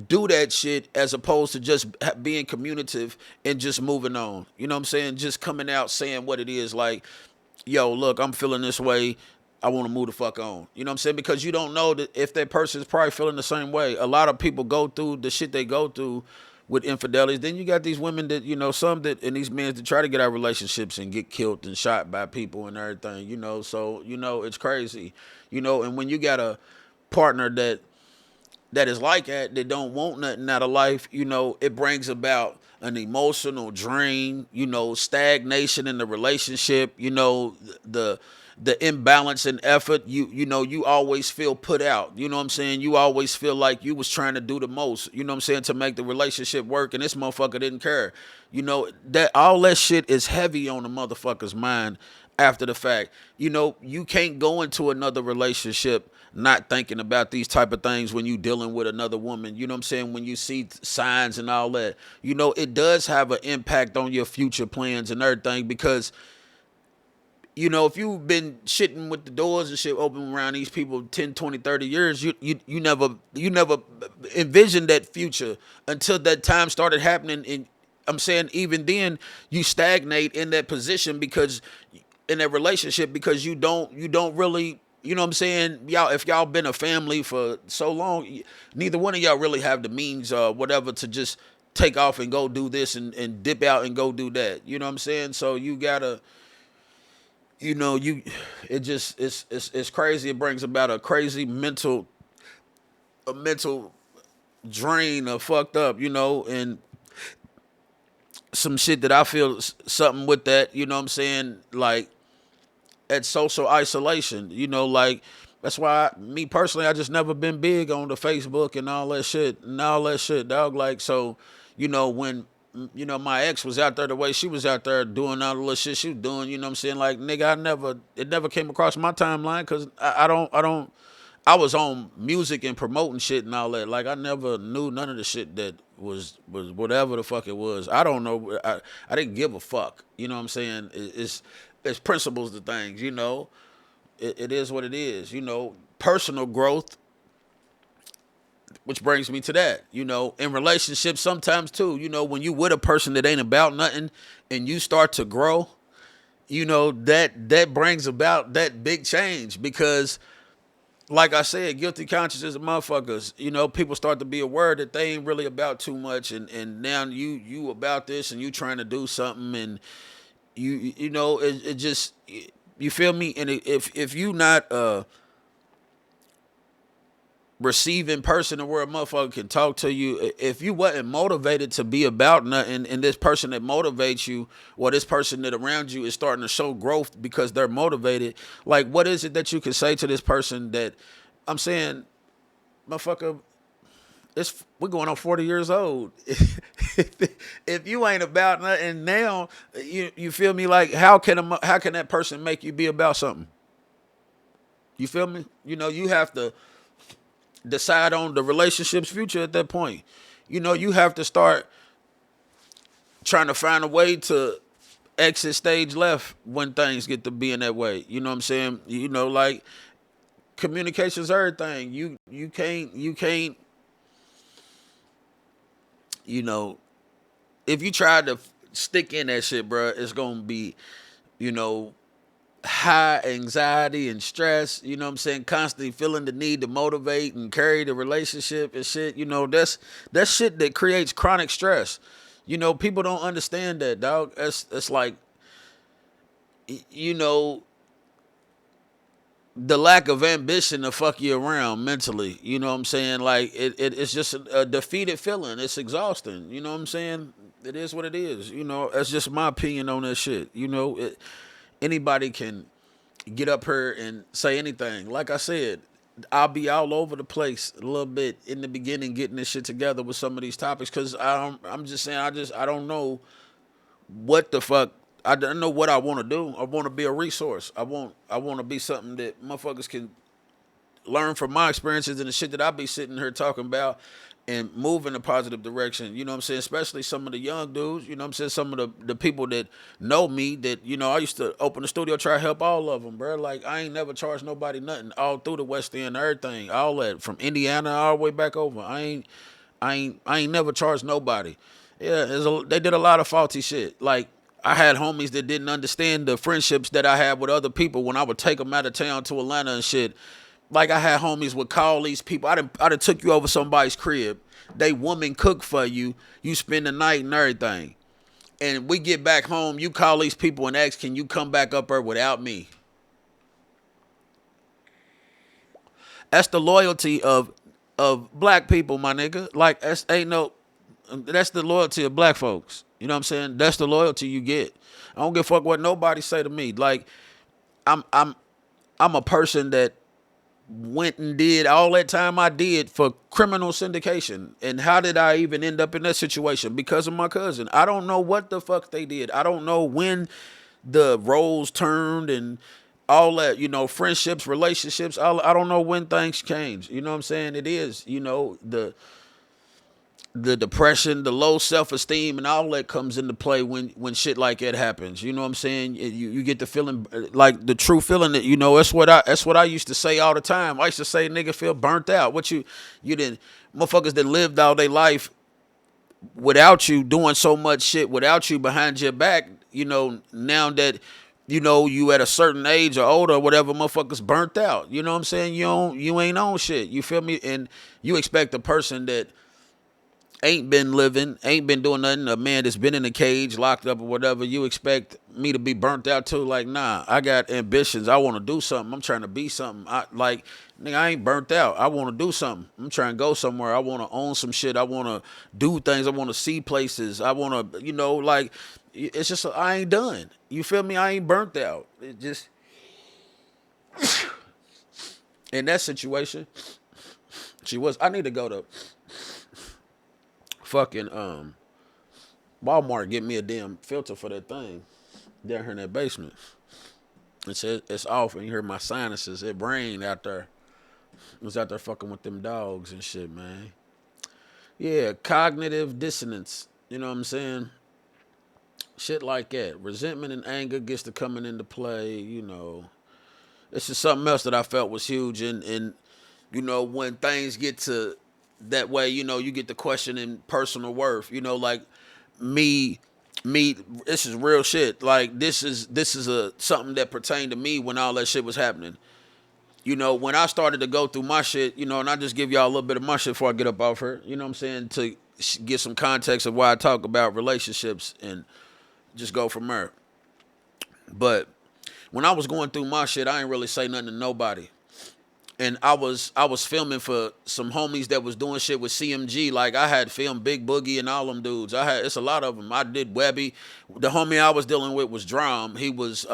do that shit as opposed to just being communicative and just moving on. You know what I'm saying? Just coming out saying what it is. Like, yo, look, I'm feeling this way. I want to move the fuck on. You know what I'm saying? Because you don't know that if that person is probably feeling the same way. A lot of people go through the shit they go through with infidelities. Then you got these women that, some that, and these men that try to get out of relationships and get killed and shot by people and everything, So, it's crazy. And when you got a partner that is like that don't want nothing out of life, it brings about an emotional drain, stagnation in the relationship, the imbalance in effort. You always feel put out. You know what I'm saying? You always feel like you was trying to do the most, you know what I'm saying, to make the relationship work, and this motherfucker didn't care. That all that shit is heavy on the motherfucker's mind after the fact. You can't go into another relationship not thinking about these type of things when you dealing with another woman. You know what I'm saying? When you see signs and all that, it does have an impact on your future plans and everything, because if you've been shitting with the doors and shit open around these people 10, 20, 30 years, you never envisioned that future until that time started happening. And I'm saying even then you stagnate in that position, because in that relationship, because you don't really, you know what I'm saying, y'all, if y'all been a family for so long, neither one of y'all really have the means or whatever to just take off and go do this and dip out and go do that. You know what I'm saying? So you gotta, it just it's crazy. It brings about a crazy mental drain or fucked up, and some shit that I feel something with that, you know what I'm saying, like at social isolation, like that's why me personally, I just never been big on the Facebook and all that shit, dog. Like, so, when my ex was out there the way she was out there doing all the little shit she was doing, you know what I'm saying? Like, nigga, it never came across my timeline, because I was on music and promoting shit and all that. Like, I never knew none of the shit that was whatever the fuck it was. I don't know. I didn't give a fuck. You know what I'm saying? It's principles to things, It is what it is, Personal growth, which brings me to that, in relationships sometimes too, when you with a person that ain't about nothing and you start to grow, that brings about that big change, because like I said, guilty consciences of motherfuckers. People start to be aware that they ain't really about too much, and now you about this, and you trying to do something, and it just, you feel me? And if you not receiving person where a motherfucker can talk to you, if you wasn't motivated to be about nothing, and this person that motivates you, or this person that around you is starting to show growth because they're motivated, like, what is it that you can say to this person that, I'm saying, motherfucker, we're going on 40 years old. If you ain't about nothing now, you feel me? Like, how can that person make you be about something? You feel me? You have to decide on the relationship's future at that point. You have to start trying to find a way to exit stage left when things get to being that way. You know what I'm saying? Like, communication's everything. You can't if you try to stick in that shit, bro, it's gonna be, you know, high anxiety and stress, you know what I'm saying, constantly feeling the need to motivate and carry the relationship and shit, that's shit that creates chronic stress. You know, people don't understand that, dog. It's like, you know, the lack of ambition to fuck you around mentally. You know what I'm saying? Like it's just a defeated feeling. It's exhausting. You know what I'm saying? It is what it is. You know, that's just my opinion on that shit. You know, anybody can get up here and say anything. Like I said, I'll be all over the place a little bit in the beginning, getting this shit together with some of these topics, because I'm just saying, I don't know what the fuck. I don't know what I want to do. I want to be a resource. I want to be something that motherfuckers can learn from my experiences and the shit that I be sitting here talking about and move in a positive direction. You know what I'm saying? Especially some of the young dudes, you know what I'm saying? Some of the people that know me that, you know, I used to open the studio, try to help all of them, bro. Like, I ain't never charged nobody nothing all through the West End, everything, all that, from Indiana all the way back over. I ain't never charged nobody. Yeah, they did a lot of faulty shit. Like, I had homies that didn't understand the friendships that I had with other people when I would take them out of town to Atlanta and shit. Like, I had homies would call these people. I done took you over somebody's crib. They woman cook for you. You spend the night and everything. And we get back home. You call these people and ask, can you come back up there without me? That's the loyalty of black people, my nigga. Like, that's the loyalty of black folks. You know what I'm saying? That's the loyalty you get. I don't give a fuck what nobody say to me. Like, I'm I'm I'm a person that went and did all that time I did for criminal syndication. And how did I even end up in that situation? Because of my cousin. I don't know what the fuck they did. I don't know when the roles turned and all that, you know, friendships, relationships. I don't know when things change. You know what I'm saying? It is, you know, the depression, the low self-esteem, and all that comes into play when shit like that happens. You know what I'm saying? You get the feeling, like the true feeling that, you know, that's what I used to say all the time. I used to say, nigga, feel burnt out. What you didn't, motherfuckers that lived all their life without you, doing so much shit without you behind your back. You know, now that, you know, you at a certain age or older or whatever, motherfuckers burnt out. You know what I'm saying? You ain't on shit. You feel me? And you expect a person that ain't been living, ain't been doing nothing, a man that's been in a cage, locked up or whatever, you expect me to be burnt out too? Like, nah, I got ambitions. I want to do something. I'm trying to be something. Nigga, I ain't burnt out. I want to do something. I'm trying to go somewhere. I want to own some shit. I want to do things. I want to see places. I want to, you know, like, it's just, I ain't done. You feel me? I ain't burnt out. It just, in that situation, I need to go to fucking Walmart, get me a damn filter for that thing down here in that basement. It's off, and you hear my sinuses. It rained out there. It was out there fucking with them dogs and shit, man. Yeah, cognitive dissonance. You know what I'm saying? Shit like that. Resentment and anger gets to coming into play. You know, it's just something else that I felt was huge. And you know, when things get to that way, you know, you get the questioning personal worth. You know, like me, this is real shit. Like, this is a something that pertained to me when all that shit was happening. You know, when I started to go through my shit, you know, and I just give y'all a little bit of my shit before I get up off her. You know what I'm saying? To get some context of why I talk about relationships and just go from there. But when I was going through my shit, I ain't really say nothing to nobody. And I was filming for some homies that was doing shit with CMG. Like, I had filmed Big Boogie and all them dudes. It's a lot of them. I did Webby. The homie I was dealing with was Drum. He was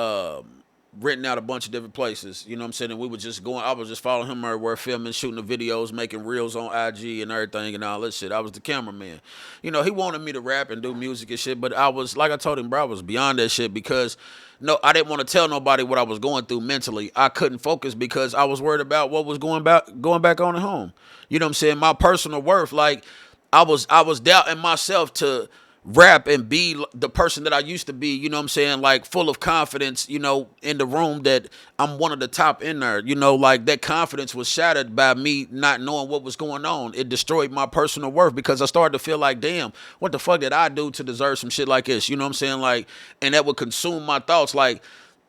renting out a bunch of different places. You know what I'm saying? And we were just going. I was just following him everywhere, filming, shooting the videos, making reels on IG and everything and all that shit. I was the cameraman. You know, he wanted me to rap and do music and shit, but I was, like I told him, bro, I was beyond that shit because no, I didn't want to tell nobody what I was going through mentally. I couldn't focus because I was worried about what was going back on at home. You know what I'm saying? My personal worth, like, I was doubting myself to rap and be the person that I used to be, you know what I'm saying? Like, full of confidence, you know, in the room that I'm one of the top in there. You know, like, that confidence was shattered by me not knowing what was going on. It destroyed my personal worth because I started to feel like, damn, what the fuck did I do to deserve some shit like this? You know what I'm saying? Like, and that would consume my thoughts. Like,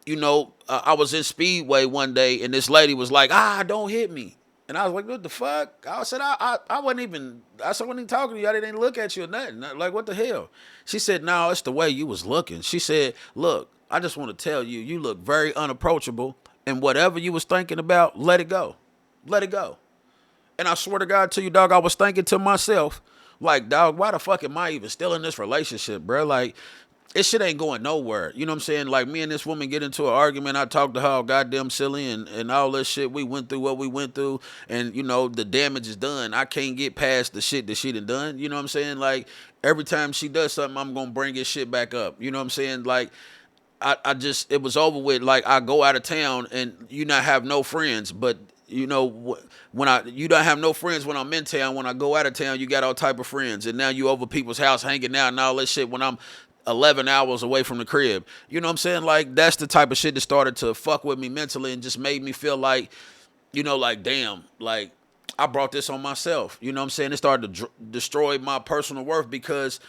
you know, I was in Speedway one day and this lady was like, don't hit me. And I was like, what the fuck? I said, I wasn't even, wasn't even talking to you. I didn't look at you or nothing. Like, what the hell? She said, no, it's the way you was looking. She said, look, I just want to tell you, you look very unapproachable. And whatever you was thinking about, let it go. Let it go. And I swear to God to you, dog, I was thinking to myself, like, dog, why the fuck am I even still in this relationship, bro? Like, this shit ain't going nowhere. You know what I'm saying? Like, me and this woman get into an argument. I talked to her all goddamn silly and all this shit. We went through what we went through. And, you know, the damage is done. I can't get past the shit that she done. You know what I'm saying? Like, every time she does something, I'm going to bring this shit back up. You know what I'm saying? Like, I just, it was over with. Like, I go out of town and you not have no friends, but you know, you don't have no friends when I'm in town. When I go out of town, you got all type of friends, and now you over people's house hanging out and all this shit when I'm 11 hours away from the crib. You know what I'm saying? Like, that's the type of shit that started to fuck with me mentally and just made me feel like, you know, like, damn, like, I brought this on myself. You know what I'm saying? It started to destroy my personal worth because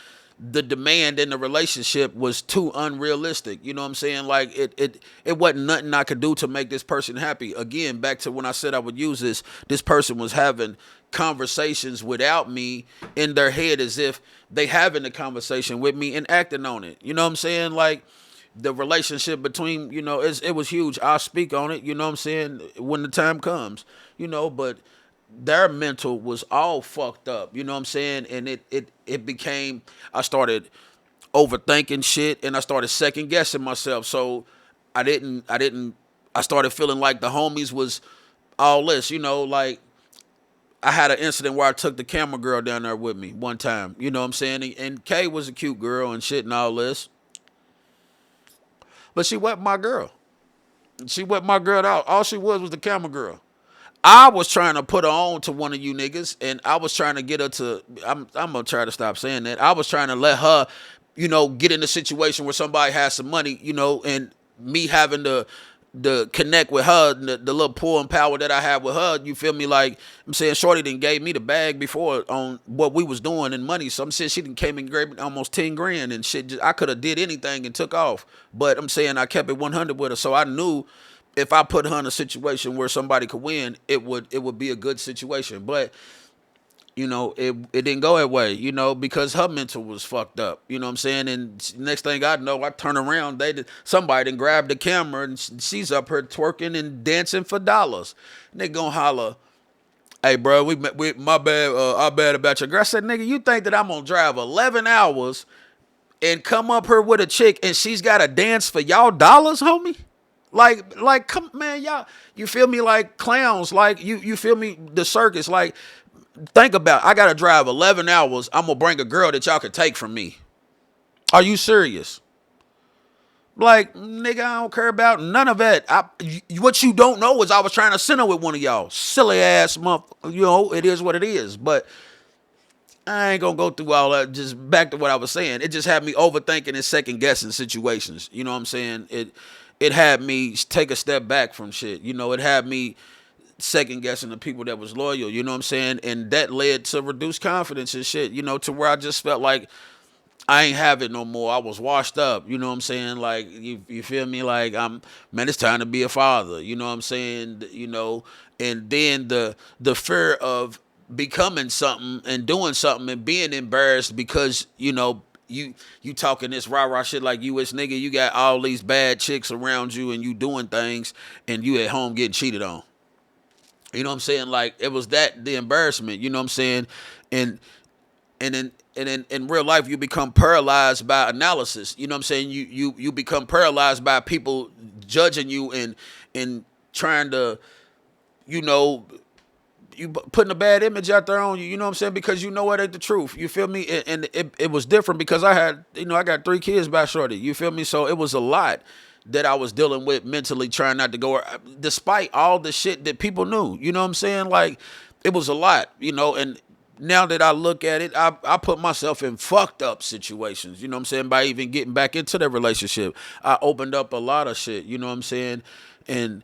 the demand in the relationship was too unrealistic. You know what I'm saying? Like, it wasn't nothing I could do to make this person happy. Again, back to when I said I would use this person was having conversations without me in their head as if they having a conversation with me and acting on it. You know what I'm saying? Like, the relationship between, you know, it was huge. I'll speak on it, you know what I'm saying, when the time comes, you know, but their mental was all fucked up, you know what I'm saying? And it became, I started overthinking shit and I started second guessing myself. So I started feeling like the homies was all this, you know, like I had an incident where I took the camera girl down there with me one time, you know what I'm saying? And Kay was a cute girl and shit and all this. But she wasn't my girl. She wasn't my girl at all. All she was the camera girl. I was trying to put her on to one of you niggas, and I was trying to get her to. I'm gonna try to stop saying that. I was trying to let her, you know, get in a situation where somebody has some money, you know, and me having to connect with her, the little pull and power that I have with her. You feel me? Like, I'm saying, Shorty done gave me the bag before on what we was doing and money. So I'm saying she done came and gave me almost 10 grand and shit. I could have did anything and took off, but I'm saying I kept it 100 with her, so I knew if I put her in a situation where somebody could win, it would be a good situation. But you know, it didn't go that way, you know, because her mental was fucked up. You know what I'm saying? And next thing I know, I turn around, somebody done grabbed the camera and she's up here twerking and dancing for dollars. And they gonna holler, hey, bro, my bad, I bad about your girl. I said, nigga, you think that I'm gonna drive 11 hours and come up here with a chick and she's gotta dance for y'all dollars, homie? Like, come, man, y'all, you feel me? Like clowns, like you feel me? The circus, like, think about it. I gotta drive 11 hours. I'm gonna bring a girl that y'all could take from me. Are you serious? Like, nigga, I don't care about none of that. What you don't know is I was trying to send her with one of y'all. Silly ass motherfucker. You know, it is what it is. But I ain't gonna go through all that. Just back to what I was saying. It just had me overthinking and second guessing situations. You know what I'm saying? It had me take a step back from shit. You know, it had me second guessing the people that was loyal. You know what I'm saying? And that led to reduced confidence and shit. You know, to where I just felt like I ain't have it no more. I was washed up. You know what I'm saying? Like, you feel me? Like, man, it's time to be a father. You know what I'm saying? You know, and then the fear of becoming something and doing something and being embarrassed because, you know, you talking this rah-rah shit like you is nigga, you got all these bad chicks around you and you doing things and you at home getting cheated on. You know what I'm saying? Like, it was the embarrassment, you know what I'm saying? And in real life, you become paralyzed by analysis. You know what I'm saying? You become paralyzed by people judging you and trying to, you know, you putting a bad image out there on you. You know what I'm saying? Because you know it ain't the truth. You feel me? And it was different because I had, you know, I got 3 kids by shorty. You feel me? So it was a lot that I was dealing with mentally, trying not to go, despite all the shit that people knew. You know what I'm saying? Like, it was a lot, you know, and now that I look at it, I put myself in fucked up situations, you know what I'm saying, by even getting back into that relationship. I opened up a lot of shit, you know what I'm saying, and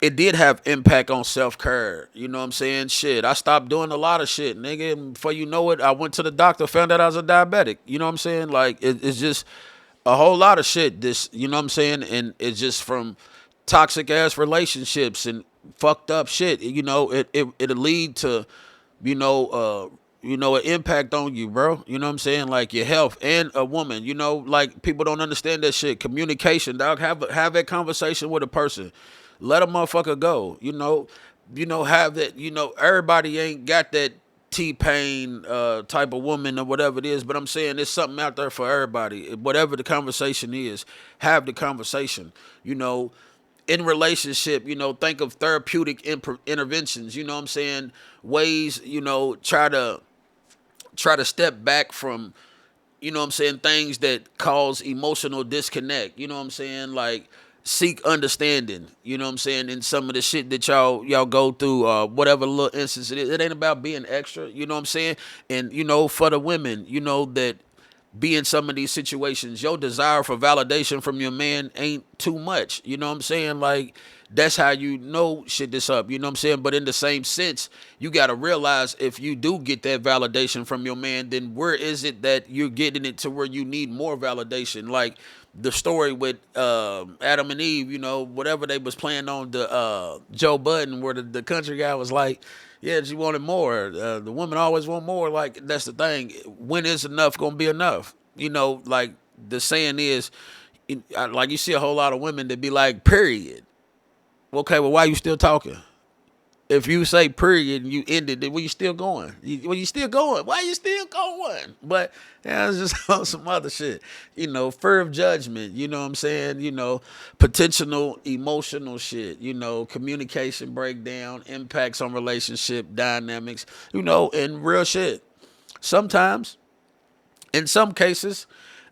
it did have impact on self-care, you know what I'm saying, shit. I stopped doing a lot of shit, nigga, and before you know it, I went to the doctor, found out I was a diabetic, you know what I'm saying, like, it's just a whole lot of shit, this, you know what I'm saying, and it's just from toxic-ass relationships and fucked up shit. It'll lead to, you know, an impact on you, bro. You know what I'm saying? Like your health and a woman. Like people don't understand that shit. Communication, dog. Have that conversation with a person. Let a motherfucker go. Have that. Everybody ain't got that T-Pain type of woman or whatever it is, but I'm saying there's something out there for everybody. Whatever the conversation is, have the conversation. In relationship, think of therapeutic interventions. You know what I'm saying? Ways, try to step back from, things that cause emotional disconnect. You know what I'm saying? Like seek understanding. You know what I'm saying? In some of the shit that y'all go through, whatever little instance it is, it ain't about being extra. You know what I'm saying? And for the women, that be in some of these situations, your desire for validation from your man ain't too much. You know what I'm saying? Like, that's how shit this up. You know what I'm saying? But in the same sense, you got to realize if you do get that validation from your man, then where is it that you're getting it to where you need more validation? Like the story with Adam and Eve, whatever they was playing on the Joe Budden, where the country guy was like, yeah, she wanted more. The women always want more. Like, that's the thing. When is enough gonna be enough? Like the saying is, like you see a whole lot of women that be like, period. Okay, well, why you still talking? If you say period and you ended it, well, you still going. You still going. Why you still going? But yeah, it's just on some other shit. Fear of judgment. You know what I'm saying? Potential emotional shit. Communication breakdown, impacts on relationship dynamics. And real shit. Sometimes, in some cases,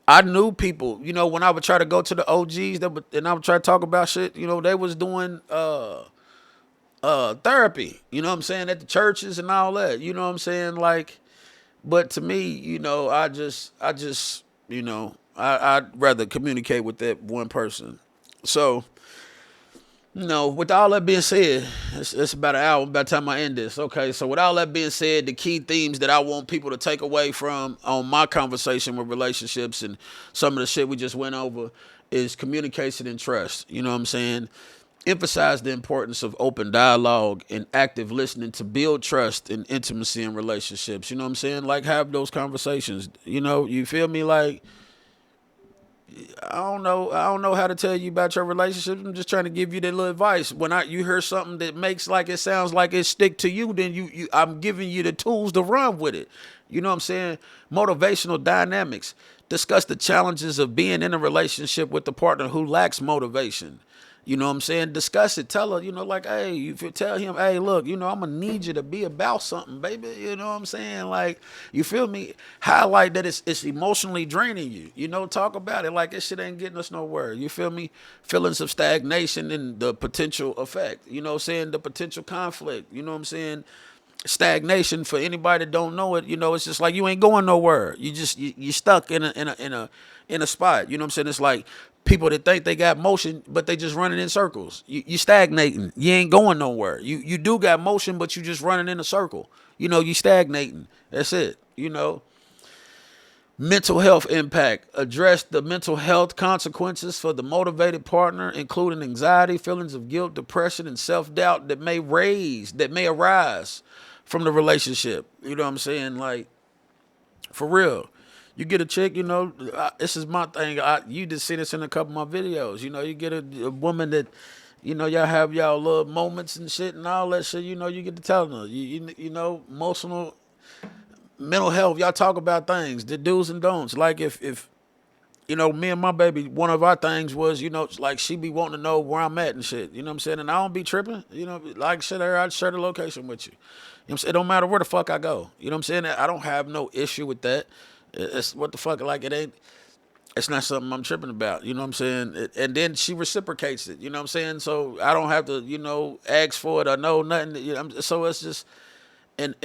I knew people. When I would try to go to the OGs and I would try to talk about shit. They was doing therapy, you know what I'm saying, at the churches and all that, you know what I'm saying? Like, but to me, I'd rather communicate with that one person. So, with all that being said, it's about an hour by the time I end this. Okay, so with all that being said, the key themes that I want people to take away from on my conversation with relationships and some of the shit we just went over is communication and trust. You know what I'm saying? Emphasize the importance of open dialogue and active listening to build trust and intimacy in relationships. You know what I'm saying? Like, have those conversations. You feel me? Like, I don't know how to tell you about your relationships. I'm just trying to give you that little advice. When you hear something that makes like it sounds like it stick to you, then I'm giving you the tools to run with it. You know what I'm saying? Motivational dynamics. Discuss the challenges of being in a relationship with a partner who lacks motivation. You know what I'm saying? Discuss it. Tell her, like, hey, if you tell him, hey, look, I'm going to need you to be about something, baby. You know what I'm saying? Like, you feel me? Highlight that it's emotionally draining you. Talk about it like this shit ain't getting us nowhere. You feel me? Feelings of stagnation and the potential effect. You know what I'm saying? The potential conflict. You know what I'm saying? Stagnation, for anybody that don't know it, it's just like you ain't going nowhere. You stuck in a spot. You know what I'm saying? It's like people that think they got motion, but they just running in circles. You stagnating. You ain't going nowhere. You do got motion, but you just running in a circle. You stagnating. That's it. Mental health impact. Address the mental health consequences for the motivated partner, including anxiety, feelings of guilt, depression, and self-doubt that may arise from the relationship. You know what I'm saying? Like, for real. You get a chick, this is my thing. You just see this in a couple of my videos. You get a woman that, y'all have y'all little moments and shit and all that shit. You get to telling her. Emotional, mental health. Y'all talk about things, the do's and don'ts. Like if me and my baby, one of our things was, like she be wanting to know where I'm at and shit. You know what I'm saying? And I don't be tripping. Like shit, I'd share the location with you. You know what I'm saying? It don't matter where the fuck I go. You know what I'm saying? I don't have no issue with that. It's what the fuck, like it's not something I'm tripping about. You know what I'm saying? And then she reciprocates it. You know what I'm saying? So I don't have to, ask for it or know nothing. So it's just, and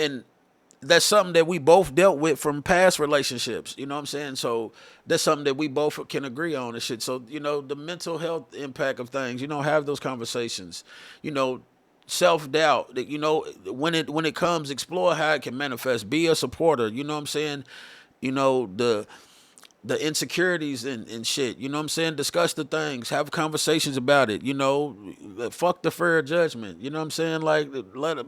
that's something that we both dealt with from past relationships. You know what I'm saying? So that's something that we both can agree on and shit. So, the mental health impact of things, have those conversations. Self-doubt, that, when it comes, explore how it can manifest. Be a supporter. You know what I'm saying? The the insecurities and shit. You know what I'm saying? Discuss the things, have conversations about it. You know, fuck the fair judgment. You know what I'm saying? Like,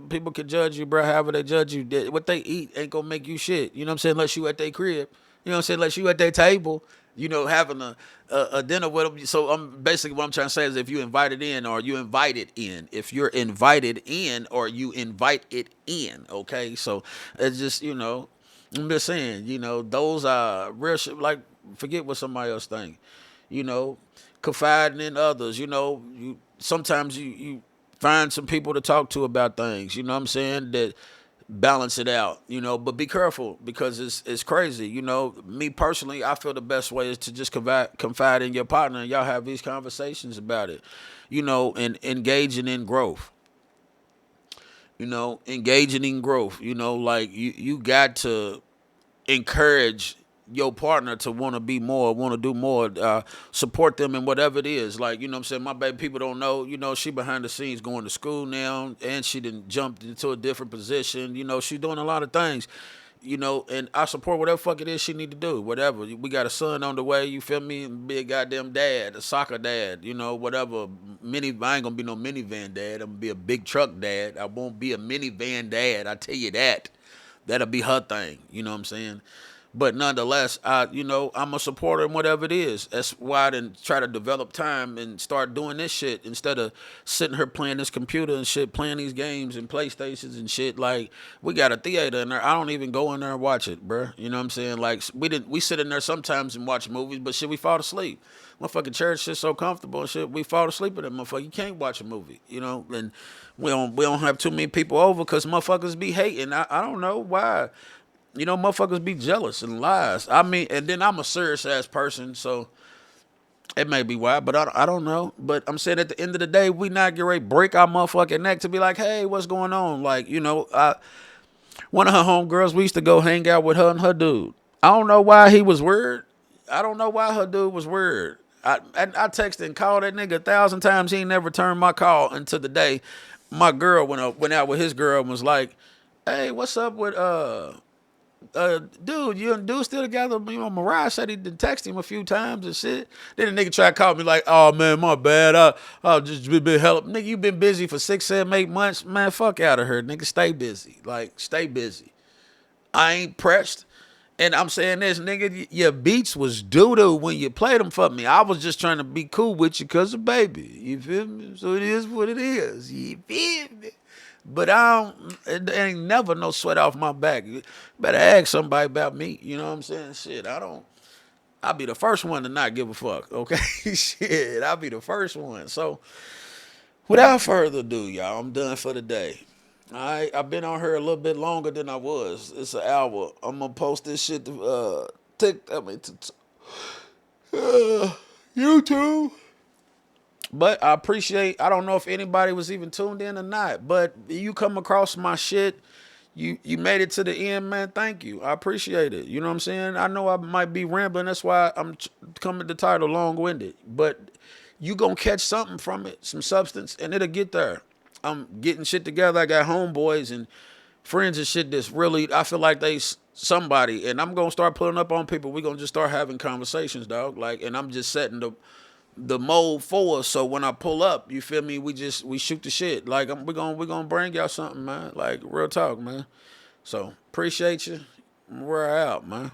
people can judge you, bro, however they judge you. What they eat ain't gonna make you shit. You know what I'm saying? Unless you at their crib. You know what I'm saying? Unless you at their table. You know, having a dinner with them. So I'm basically what I'm trying to say is if you invited in or you invited in. If you're invited in or you invite it in. Okay, so it's just I'm just saying, those are real shit. Like, forget what somebody else think. You know, confiding in others. You sometimes you find some people to talk to about things. You know what I'm saying? That balance it out. But be careful because it's crazy. Me personally, I feel the best way is to just confide in your partner and y'all have these conversations about it. And engaging in growth. Engaging in growth. Like you got to encourage your partner to want to be more, want to do more, support them in whatever it is. Like, what I'm saying? My baby, people don't know, she behind the scenes going to school now and she done jumped into a different position. She's doing a lot of things, and I support whatever fuck it is she need to do, whatever. We got a son on the way, you feel me? Be a goddamn dad, a soccer dad, whatever. I ain't gonna be no minivan dad. I'm gonna be a big truck dad. I won't be a minivan dad. I tell you that. That'll be her thing. You know what I'm saying? But nonetheless, I'm a supporter in whatever it is. That's why I didn't try to develop time and start doing this shit instead of sitting here playing this computer and shit, playing these games and PlayStations and shit. Like, we got a theater in there. I don't even go in there and watch it, bruh. You know what I'm saying? Like, we sit in there sometimes and watch movies, but shit, we fall asleep. Motherfucking church shit so comfortable and shit. We fall asleep in that motherfucker. You can't watch a movie, and we don't have too many people over because motherfuckers be hating. I don't know why. Motherfuckers be jealous and lies. I mean, and then I'm a serious ass person, so it may be why, but I don't know. But I'm saying at the end of the day, we not get ready to break our motherfucking neck to be like, hey, what's going on? Like, one of her homegirls, we used to go hang out with her and her dude. I don't know why he was weird. I don't know why her dude was weird. I texted and called that nigga 1,000 times. He ain't never returned my call until the day my girl went out with his girl and was like, hey, what's up with dude, you and dude still together? Mariah said he did text him a few times and shit. Then the nigga tried to call me like, oh man, my bad. I just been help. Nigga, you been busy for 6, 7, 8 months. Man, fuck out of here. Nigga, stay busy. Like, stay busy. I ain't pressed. And I'm saying this, nigga, your beats was doo-doo when you played them for me. I was just trying to be cool with you because of baby. You feel me? So it is what it is. You feel me? But it ain't never no sweat off my back. You better ask somebody about me. You know what I'm saying? Shit, I'll be the first one to not give a fuck, okay? Shit, I'll be the first one. So, without further ado, y'all, I'm done for the day. All right, I've been on here a little bit longer than I was. It's an hour. I'm gonna post this shit to YouTube. But I don't know if anybody was even tuned in or not, but you come across my shit, you made it to the end, man. Thank you. I appreciate it. You know what I'm saying? I know I might be rambling. That's why I'm coming to the title long-winded. But you gonna catch something from it, some substance, and it'll get there. I'm getting shit together. I got homeboys and friends and shit that's really, I feel like they somebody, and I'm gonna start pulling up on people. We're gonna just start having conversations, dog. Like, and I'm just setting the mold for us. So when I pull up, you feel me? We shoot the shit. Like, we're gonna bring y'all something, man. Like, real talk, man. So appreciate you. We're out, man.